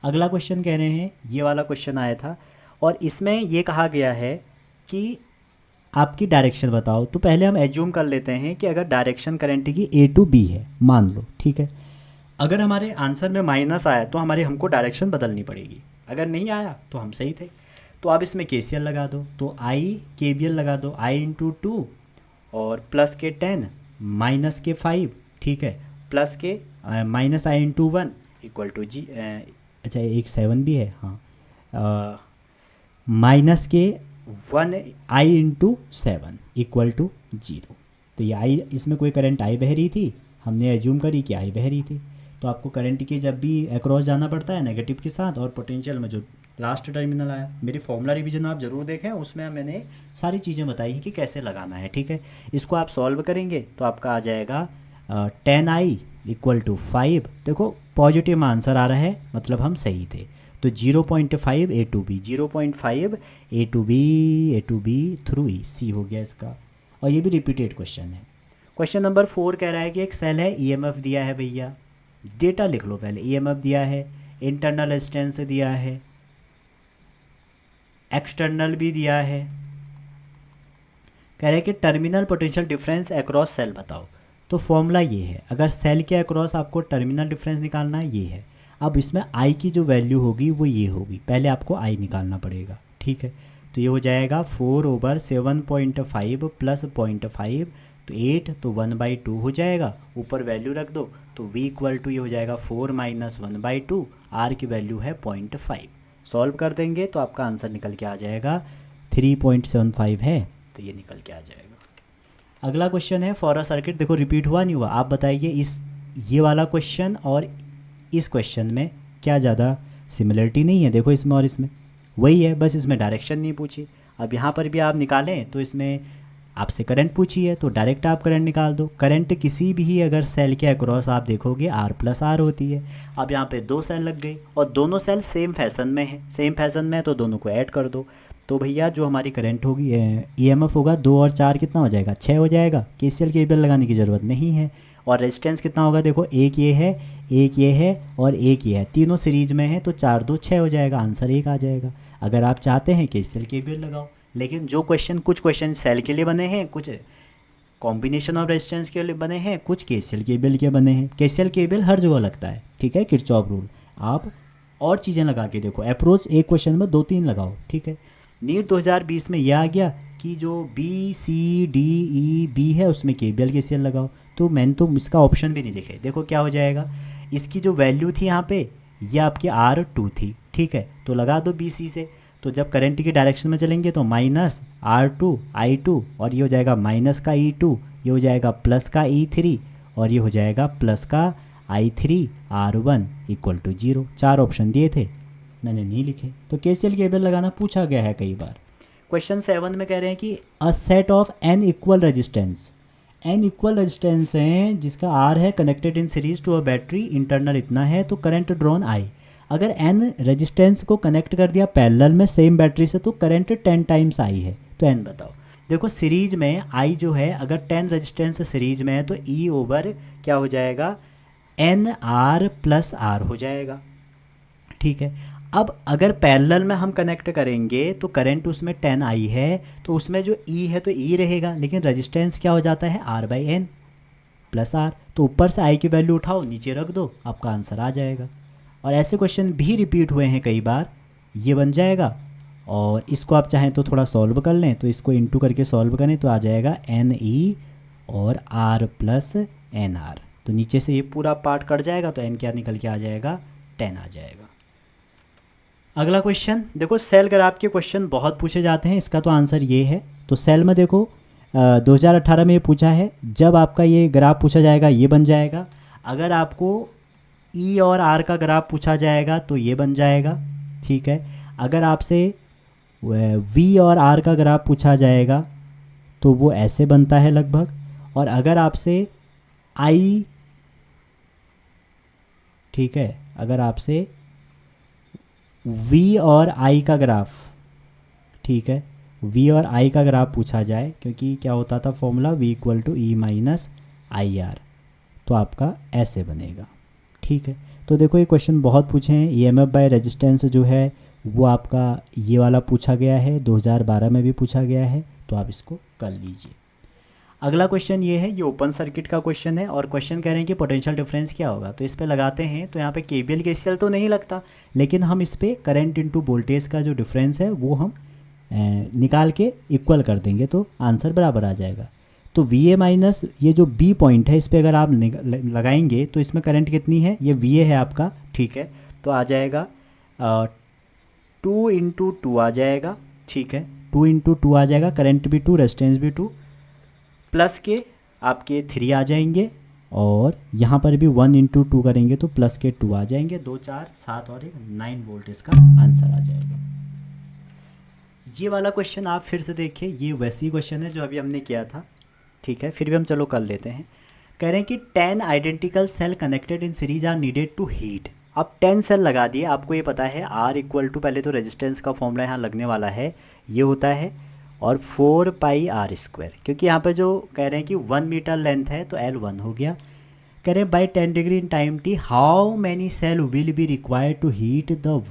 [SPEAKER 1] अगला क्वेश्चन कह रहे हैं, ये वाला क्वेश्चन आया था और इसमें ये कहा गया है कि आपकी डायरेक्शन बताओ। तो पहले हम एज्यूम कर लेते हैं कि अगर डायरेक्शन करंट की ए टू बी है, मान लो, ठीक है। अगर हमारे आंसर में माइनस आया तो हमको डायरेक्शन बदलनी पड़ेगी, अगर नहीं आया तो हम सही थे। तो आप इसमें केसीएल लगा दो, तो आई केवीएल लगा दो, आई इंटू 2 और प्लस के 10 माइनस के 5, ठीक है, प्लस के minus I into 1 equal to G, अच्छा एक 7 भी है, हाँ, माइनस के 1 आई इंटू 7 इक्वल टू 0। तो ये आई, इसमें कोई करंट आई बह रही थी, हमने एज्यूम करी कि आई बह रही थी। तो आपको करंट के जब भी अक्रॉस जाना पड़ता है नेगेटिव के साथ, और पोटेंशियल में जो लास्ट टर्मिनल आया, मेरी फॉर्मूला रिवीजन आप ज़रूर देखें, उसमें मैंने सारी चीज़ें बताई कि कैसे लगाना है, ठीक है। इसको आप सॉल्व करेंगे तो आपका आ जाएगा 10i इक्वल टू 5। देखो पॉजिटिव आंसर आ रहा है, मतलब हम सही थे। तो 0.5 A to B, 0.5 A to B through E, C हो गया इसका। और ये भी रिपीटेड क्वेश्चन है। क्वेश्चन नंबर 4 कह रहा है कि एक सेल है, ईएमएफ दिया है भैया, डेटा लिख लो पहले। ईएमएफ दिया है, इंटरनल रेजिस्टेंस दिया है, एक्सटर्नल भी दिया है। कह रहे हैं कि terminal potential difference across cell बताओ। तो फॉर्मूला ये है, अगर सेल के अक्रॉस आपको टर्मिनल डिफरेंस निकालना है, ये है। अब इसमें आई की जो वैल्यू होगी वो ये होगी, पहले आपको आई निकालना पड़ेगा, ठीक है। तो ये हो जाएगा 4/7.5 प्लस 0.5, तो 8, तो 1/2 हो जाएगा। ऊपर वैल्यू रख दो, तो v इक्वल टू ये हो जाएगा 4 माइनस 1/2, आर की वैल्यू है 0.5। सॉल्व कर देंगे तो आपका आंसर निकल के आ जाएगा 3.75 है, तो ये निकल के आ जाएगा। अगला क्वेश्चन है फॉर अ सर्किट, देखो रिपीट हुआ नहीं हुआ, आप बताइए इस ये वाला क्वेश्चन और इस क्वेश्चन में क्या ज़्यादा सिमिलरिटी नहीं है। देखो इसमें और इसमें वही है, बस इसमें डायरेक्शन नहीं पूछी। अब यहाँ पर भी आप निकालें तो इसमें आपसे करंट पूछी है, तो डायरेक्ट आप करंट निकाल दो। करंट किसी भी अगर सेल के अक्रॉस आप देखोगे R प्लस R होती है। अब यहाँ पे 2 सेल लग गई और दोनों सेल सेम फैशन में है, सेम फैशन में है, तो दोनों को ऐड कर दो। तो भैया जो हमारी करंट होगी, ईएमएफ होगा 2 और 4 कितना हो जाएगा, 6 हो जाएगा। केसीएल केबल लगाने की ज़रूरत नहीं है। और रेजिस्टेंस कितना होगा, देखो एक ये है, एक ये है और एक ये है, तीनों सीरीज में है, तो 4 2 6 हो जाएगा, आंसर 1 आ जाएगा। अगर आप चाहते हैं केसीएल केबल लगाओ, लेकिन जो क्वेश्चन, कुछ क्वेश्चन सेल के लिए बने हैं, कुछ कॉम्बिनेशन ऑफ रेजिस्टेंस के लिए बने हैं, कुछ केसीएल केबल के बने हैं। केसीएल केबल हर जगह लगता है, ठीक है, किरचॉफ रूल। आप और चीज़ें लगा के देखो, अप्रोच एक क्वेश्चन में 2-3 लगाओ, ठीक है। नीट 2020 में यह आ गया कि जो BCDEB है उसमें केबीएल केसीएल लगाओ, तो मैंने तो इसका ऑप्शन भी नहीं लिखे। देखो क्या हो जाएगा, इसकी जो वैल्यू थी यहाँ पे, ये आपकी R2 थी, ठीक है, तो लगा दो BC से। तो जब करंट की डायरेक्शन में चलेंगे तो माइनस R2 I2, और ये हो जाएगा माइनस का E2, ये हो जाएगा प्लस का E3, और ये हो जाएगा प्लस का I3 R1 equal to 0। 4 option दिए थे, मैंने नहीं लिखे। तो केसीएल केबल लगाना पूछा गया है कई बार। क्वेश्चन 7 में कह रहे हैं कि a set of n equal resistance, n equal resistance है जिसका R है, connected in series to a battery, internal इतना है, तो करंट ड्रॉन I। अगर n रेजिस्टेंस को कनेक्ट कर दिया पैरेलल में सेम बैटरी से, तो करंट 10 टाइम्स I है। तो n बताओ। देखो सीरीज में I जो है, अगर 10 रेजिस्टेंस सीरीज में है तो E ओवर क्या हो जाएगा, NR प्लस R हो जाएगा, ठीक है। अब अगर पैरेलल में हम कनेक्ट करेंगे तो करंट उसमें 10I है, तो उसमें जो E है तो E रहेगा, लेकिन रेजिस्टेंस क्या हो जाता है, R/N प्लस R। तो ऊपर से I की वैल्यू उठाओ, नीचे रख दो, आपका आंसर आ जाएगा। और ऐसे क्वेश्चन भी रिपीट हुए हैं कई बार, ये बन जाएगा। और इसको आप चाहें तो थोड़ा सॉल्व कर लें, तो इसको इंटू करके सॉल्व करें तो आ जाएगा NE और R प्लस NR। तो नीचे से ये पूरा पार्ट कट जाएगा, तो N क्या निकल के आ जाएगा, 10 आ जाएगा। अगला क्वेश्चन देखो, सेल ग्राफ के क्वेश्चन बहुत पूछे जाते हैं, इसका तो आंसर ये है। तो सेल में देखो 2018 में ये पूछा है, जब आपका ये ग्राफ पूछा जाएगा ये बन जाएगा। अगर आपको E और R का ग्राफ पूछा जाएगा तो ये बन जाएगा, ठीक है। अगर आपसे V और R का ग्राफ पूछा जाएगा तो वो ऐसे बनता है लगभग। और अगर आपसे I, ठीक है, अगर आपसे V और I का ग्राफ, ठीक है, वी और आई का ग्राफ पूछा जाए, क्योंकि क्या होता था formula V equal to E minus I R, तो आपका ऐसे बनेगा। ठीक है, तो देखो ये क्वेश्चन बहुत पूछे हैं। ईएमएफ बाय रेजिस्टेंस जो है वो आपका ये वाला पूछा गया है, 2012 में भी पूछा गया है, तो आप इसको कर लीजिए। अगला क्वेश्चन ये है, ये ओपन सर्किट का क्वेश्चन है और क्वेश्चन कह रहे हैं कि पोटेंशियल डिफरेंस क्या होगा। तो इस पे लगाते हैं, तो यहाँ पे केवीएल केसीएल तो नहीं लगता, लेकिन हम इस पे करंट इनटू वोल्टेज का जो डिफरेंस है वो हम निकाल के इक्वल कर देंगे, तो आंसर बराबर आ जाएगा। तो वी ए माइनस ये जो बी पॉइंट है इस पर अगर आप लगाएंगे तो इसमें करंट कितनी है, ये वी ए है आपका। ठीक है, तो आ जाएगा 2 × 2 आ जाएगा। ठीक है, 2 × 2 आ जाएगा, करंट भी 2, रेजिस्टेंस भी 2, प्लस के आपके 3 आ जाएंगे, और यहाँ पर भी 1 × 2 करेंगे तो प्लस के 2 आ जाएंगे, 2 4 7 और 1 9 वोल्ट इसका आंसर आ जाएगा। ये वाला क्वेश्चन आप फिर से देखिए, ये वैसी क्वेश्चन है जो अभी हमने किया था। ठीक है, फिर भी हम चलो कर लेते हैं। कह रहे हैं कि 10 identical cell connected in series are needed to heat. अब 10 सेल लगा दिए, आपको ये पता है आर इक्वल टू, पहले तो रेजिस्टेंस का फॉर्मूला यहाँ लगने वाला है, ये होता है, और 4 पाई आर स्क्वायर, क्योंकि यहाँ पर जो कह रहे हैं कि 1 मीटर लेंथ है तो L 1 हो गया। कह रहे हैं by 10 degree in time T how many cell will be required to heat the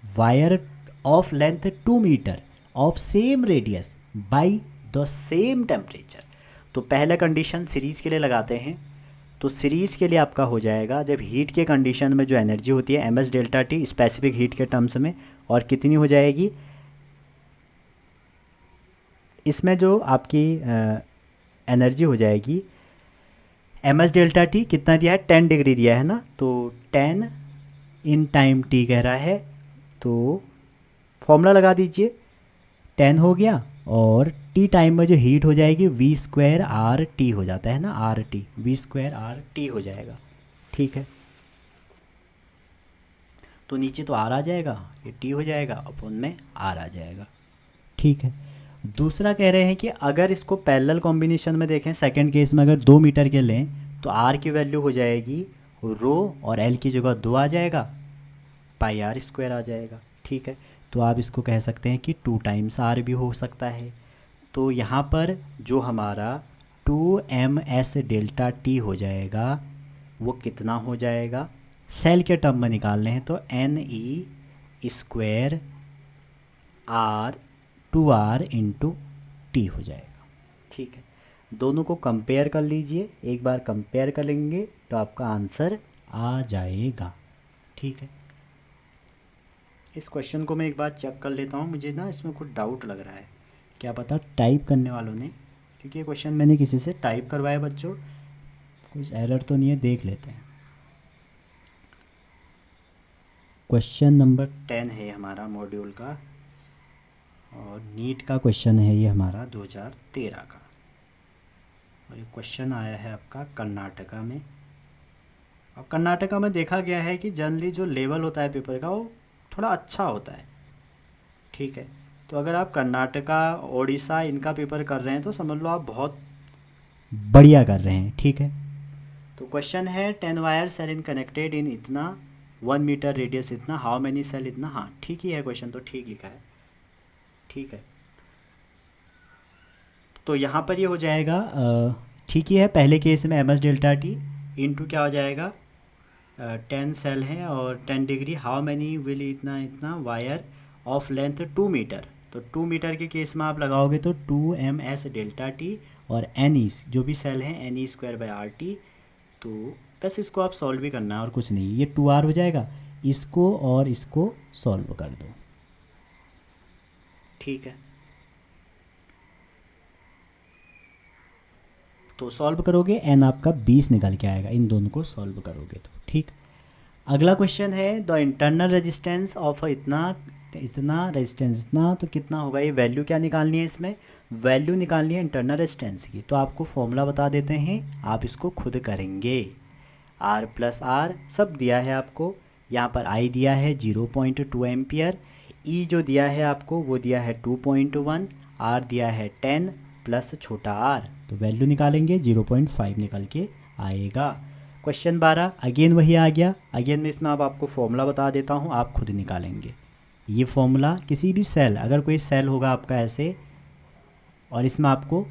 [SPEAKER 1] wire of length 2 metre of same radius by the same temperature. तो पहला कंडीशन सीरीज़ के लिए लगाते हैं, तो सीरीज़ के लिए आपका हो जाएगा, जब हीट के कंडीशन में जो एनर्जी होती है ms delta T specific heat के टर्म्स में, और कितनी हो जाएगी, इसमें जो आपकी एनर्जी हो जाएगी ms डेल्टा टी कितना दिया है, 10 डिग्री दिया है ना, तो 10 इन टाइम t कह रहा है, तो फॉर्मूला लगा दीजिए, 10 हो गया, और टी टाइम में जो हीट हो जाएगी v² RT हो जाता है ना, RT v² RT हो जाएगा। ठीक है, तो नीचे तो R आ जाएगा, ये T हो जाएगा, अपन में R आ जाएगा। ठीक है, दूसरा कह रहे हैं कि अगर इसको पैरेलल कॉम्बिनेशन में देखें, सेकंड केस में अगर 2 मीटर के लें तो R की वैल्यू हो जाएगी रो, और L की जगह 2 आ जाएगा, पाई R² आ जाएगा। ठीक है, तो आप इसको कह सकते हैं कि 2 टाइम्स R भी हो सकता है। तो यहाँ पर जो हमारा 2ms डेल्टा टी हो जाएगा वो कितना हो जाएगा, सेल के टर्म में निकालने हैं तो Ne² R 2R × T हो जाएगा। ठीक है, दोनों को कंपेयर कर लीजिए, एक बार कंपेयर कर लेंगे तो आपका आंसर आ जाएगा। ठीक है, इस क्वेश्चन को मैं एक बार चेक कर लेता हूँ, मुझे ना इसमें कुछ डाउट लग रहा है, क्या पता टाइप करने वालों ने, क्योंकि ये क्वेश्चन मैंने किसी से टाइप करवाया बच्चों, कुछ एरर तो नहीं है, देख लेते हैं। क्वेश्चन नंबर 10 है हमारा मॉड्यूल का, और नीट का क्वेश्चन है ये हमारा 2013 का, और ये क्वेश्चन आया है आपका कर्नाटका में। और कर्नाटका में देखा गया है कि जनरली जो लेवल होता है पेपर का वो थोड़ा अच्छा होता है। ठीक है, तो अगर आप कर्नाटका ओडिशा इनका पेपर कर रहे हैं तो समझ लो आप बहुत बढ़िया कर रहे हैं। ठीक है, तो क्वेश्चन है 10 wire cell in connected in इतना 1 मीटर रेडियस इतना, हाउ मैनी सेल इतना। हाँ ठीक ही है, क्वेश्चन तो ठीक लिखा है। ठीक है, तो यहाँ पर ये हो जाएगा ठीक ही है, पहले केस में ms डेल्टा टी इंटू क्या हो जाएगा, 10 सेल हैं और 10 डिग्री, हाउ मैनी विल इतना इतना वायर ऑफ लेंथ 2 मीटर, तो 2 मीटर के केस में आप लगाओगे तो 2ms डेल्टा टी, और Ne जो भी सेल हैं Ne²/RT। तो बस इसको आप सॉल्व भी करना है और कुछ नहीं, ये 2R हो जाएगा, इसको और इसको सॉल्व कर दो। ठीक है, तो सॉल्व करोगे n आपका 20 निकल के आएगा, इन दोनों को सॉल्व करोगे तो। ठीक, अगला क्वेश्चन है द इंटरनल रेजिस्टेंस ऑफ इतना रेजिस्टेंस इतना, तो कितना होगा, ये वैल्यू क्या निकालनी है, इसमें वैल्यू निकालनी है इंटरनल रेजिस्टेंस की। तो आपको फॉर्मूला बता देते हैं, आप इसको खुद करेंगे। R + R सब दिया है आपको, यहाँ पर I दिया है 0.2 एम्पियर, E जो दिया है आपको वो दिया है 2.1, R दिया है 10 प्लस छोटा r, तो वैल्यू निकालेंगे 0.5 निकल के आएगा। क्वेश्चन 12 अगेन वही आ गया, अगेन मैं इसमें अब आपको फॉर्मूला बता देता हूँ, आप खुद निकालेंगे। ये फॉर्मूला किसी भी सेल, अगर कोई सेल होगा आपका ऐसे और इसमें आपको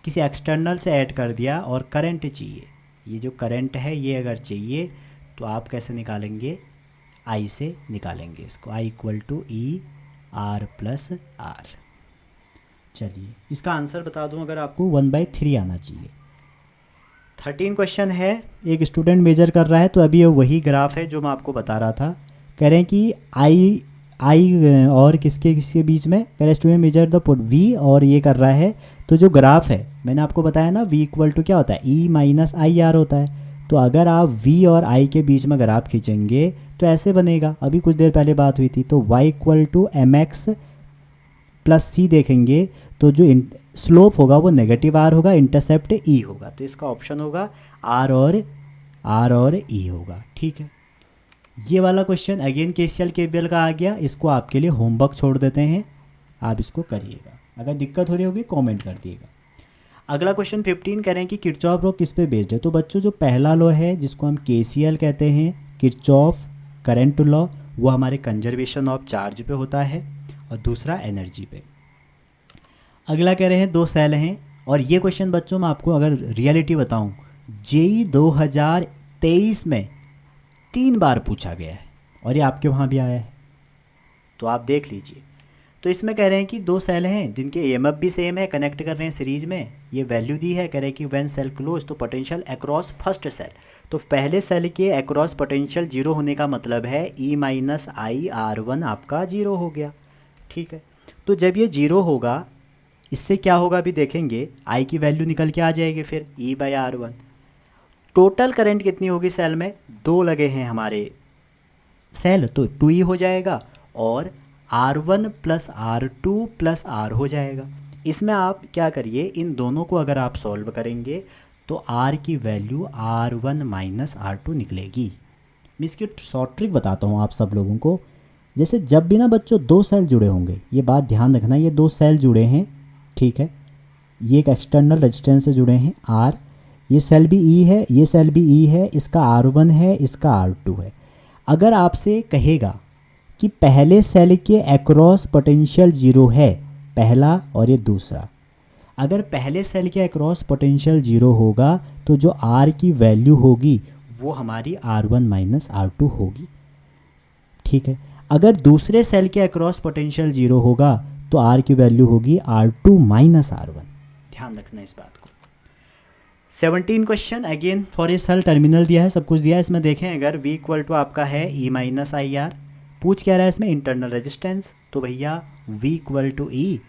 [SPEAKER 1] किसी एक्सटर्नल से ऐड कर दिया और करंट चाहिए, ये जो करंट है ये अगर चाहिए तो आप कैसे निकालेंगे, आई से निकालेंगे इसको, I equal to E R plus R. चलिए इसका आंसर बता दूं, अगर आपको 1/3 आना चाहिए। 13 क्वेश्चन है, एक स्टूडेंट मेजर कर रहा है, तो अभी ये वही ग्राफ है जो मैं आपको बता रहा था। कह रहे हैं कि आई और किसके किसके बीच में, कह रहे student measure the put V, और ये कर रहा है। तो जो ग्राफ है मैंने आपको बताया ना, वी इक्वल टू क्या होता है, ई माइनस आई आर होता है। तो अगर आप वी और आई के बीच में ग्राफ खींचेंगे तो ऐसे बनेगा, अभी कुछ देर पहले बात हुई थी। तो Y equal to M X plus C देखेंगे तो जो स्लोप होगा वो नेगेटिव आर होगा, इंटरसेप्ट ई होगा, तो इसका ऑप्शन होगा आर और ई होगा। ठीक है, ये वाला क्वेश्चन अगेन केसीएल केवीएल का आ गया, इसको आपके लिए होमवर्क छोड़ देते हैं, आप इसको करिएगा, अगर दिक्कत हो रही होगी कमेंट कर दिएगा। अगला क्वेश्चन 15 कह रहे हैं कि किरचॉफ लॉ किस पे बेस्ड है। तो बच्चों जो पहला लॉ है जिसको हम केसीएल कहते हैं, किरचॉफ करंट लॉ, वो हमारे कंजर्वेशन ऑफ चार्ज पे होता है और दूसरा एनर्जी पे। अगला कह रहे हैं दो सेल हैं, और ये क्वेश्चन बच्चों मैं आपको अगर रियलिटी बताऊं, जेई 2023 में 3 बार पूछा गया है और ये आपके वहाँ भी आया है, तो आप देख लीजिए। तो इसमें कह रहे हैं कि दो सेल हैं जिनके ईएमएफ भी सेम है, कनेक्ट कर रहे हैं सीरीज में, ये वैल्यू दी है, कह रहे हैं कि व्हेन सेल क्लोज तो पोटेंशियल अक्रॉस फर्स्ट सेल। तो पहले सेल के अक्रॉस पोटेंशियल जीरो होने का मतलब है ई माइनस आई आर वन आपका जीरो हो गया। ठीक है, तो जब ये जीरो होगा इससे क्या होगा अभी देखेंगे, आई की वैल्यू निकल के आ जाएगी फिर E by R one. Total current कितनी होगी सेल में, 2 लगे हैं हमारे सेल तो 2 हो जाएगा, और R1 plus R2 plus R हो जाएगा। इसमें आप क्या करिए, इन दोनों को अगर आप सॉल्व करेंगे तो R की वैल्यू R1 माइनस R2 निकलेगी। मैं इसकी शॉर्ट ट्रिक बताता हूँ आप सब लोगों को। जैसे जब भी ना बच्चों 2 सेल जुड़े होंगे, ये बात ध्यान रखना, ये 2 सेल जुड़े हैं, ठीक है, ये एक एक्सटर्नल रेजिस्टेंस से जुड़े हैं R, ये सेल भी E है, ये सेल भी E है, इसका R1 है, इसका R2 है। अगर आपसे कहेगा कि पहले सेल के अक्रॉस पोटेंशियल जीरो है, पहला और ये दूसरा, अगर पहले सेल के अक्रॉस पोटेंशियल जीरो होगा तो जो R की वैल्यू होगी वो हमारी R1 माइनस R2 होगी। ठीक है, अगर दूसरे सेल के अक्रॉस पोटेंशियल जीरो होगा तो R की वैल्यू होगी R2 माइनस R1। ध्यान रखना इस बात को। 17 question again for a cell, terminal दिया है, सब कुछ दिया है, इसमें देखें अगर V इक्वल टू आपका है ई माइनस आई आर, पूछ क्या रहा है इसमें इंटरनल रेजिस्टेंस, तो भैया V इक्वल टू ई,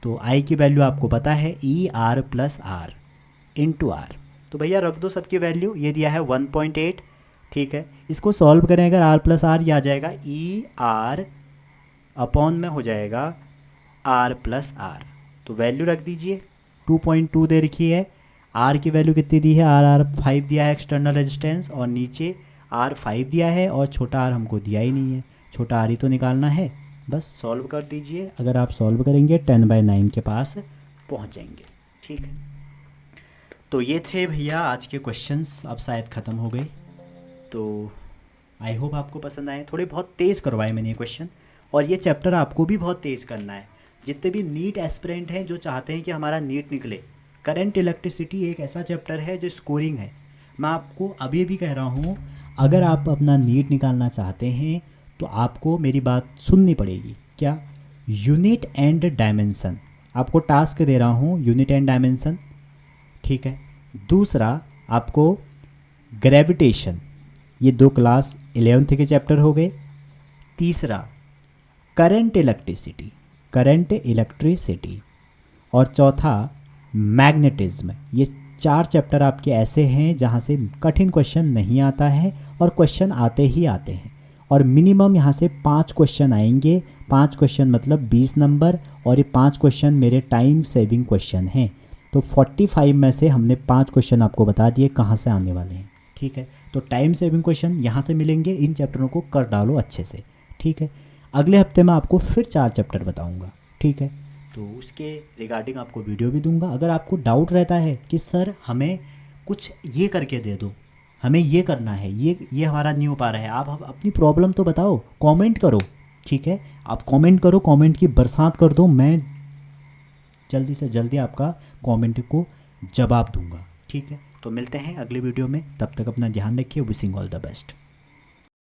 [SPEAKER 1] तो I की वैल्यू आपको पता है E R plus R into R, तो भैया रख दो सबकी वैल्यू, ये दिया है 1.8। ठीक है, इसको सॉल्व करें अगर आर प्लस आर, ये आ जाएगा ई आर अपॉन में हो जाएगा आर प्लस आर, तो वैल्यू रख दीजिए 2.2 दे रखी है, आर की वैल्यू कितनी दी है, आर 5 दिया है एक्सटर्नल रेजिस्टेंस, और नीचे आर 5 दिया है और छोटा आर हमको दिया ही नहीं है, छोटा आर ही तो निकालना है, बस सॉल्व कर दीजिए। अगर आप सॉल्व करेंगे 10/9 के पास पहुंच जाएंगे। ठीक है, तो ये थे भैया आज के क्वेश्चंस, अब शायद ख़त्म हो गए, तो आई होप आपको पसंद आए। थोड़े बहुत तेज़ करवाए मैंने ये क्वेश्चन, और ये चैप्टर आपको भी बहुत तेज़ करना है, जितने भी नीट एस्पिरेंट हैं जो चाहते हैं कि हमारा नीट निकले। करंट इलेक्ट्रिसिटी एक ऐसा चैप्टर है जो स्कोरिंग है, मैं आपको अभी भी कह रहा हूँ, अगर आप अपना नीट निकालना चाहते हैं तो आपको मेरी बात सुननी पड़ेगी। क्या, यूनिट एंड डायमेंशन, आपको टास्क दे रहा हूँ यूनिट एंड डायमेंशन। ठीक है, दूसरा आपको ग्रेविटेशन, ये 2 क्लास 11th के चैप्टर हो गए। तीसरा करंट इलेक्ट्रिसिटी, और चौथा मैग्नेटिज्म। ये 4 चैप्टर आपके ऐसे हैं जहाँ से कठिन क्वेश्चन नहीं आता है और क्वेश्चन आते ही आते हैं, और मिनिमम यहाँ से 5 क्वेश्चन आएंगे। 5 क्वेश्चन मतलब 20 नंबर, और ये 5 क्वेश्चन मेरे टाइम सेविंग क्वेश्चन हैं। तो 45 में से हमने 5 क्वेश्चन आपको बता दिए कहाँ से आने वाले हैं। ठीक है, तो टाइम सेविंग क्वेश्चन यहाँ से मिलेंगे, इन चैप्टरों को कर डालो अच्छे से। ठीक है, अगले हफ्ते में आपको फिर 4 चैप्टर बताऊँगा। ठीक है, तो उसके रिगार्डिंग आपको वीडियो भी दूंगा। अगर आपको डाउट रहता है कि सर हमें कुछ ये करके दे दो, हमें ये करना है, ये हमारा नहीं हो पा रहा है, आप अपनी प्रॉब्लम तो बताओ, कमेंट करो, ठीक है, आप कमेंट करो, कमेंट की बरसात कर दो, मैं जल्दी से जल्दी आपका कमेंट को जवाब दूंगा। ठीक है, तो मिलते हैं अगले वीडियो में, तब तक अपना ध्यान रखिए। Wishing all the best.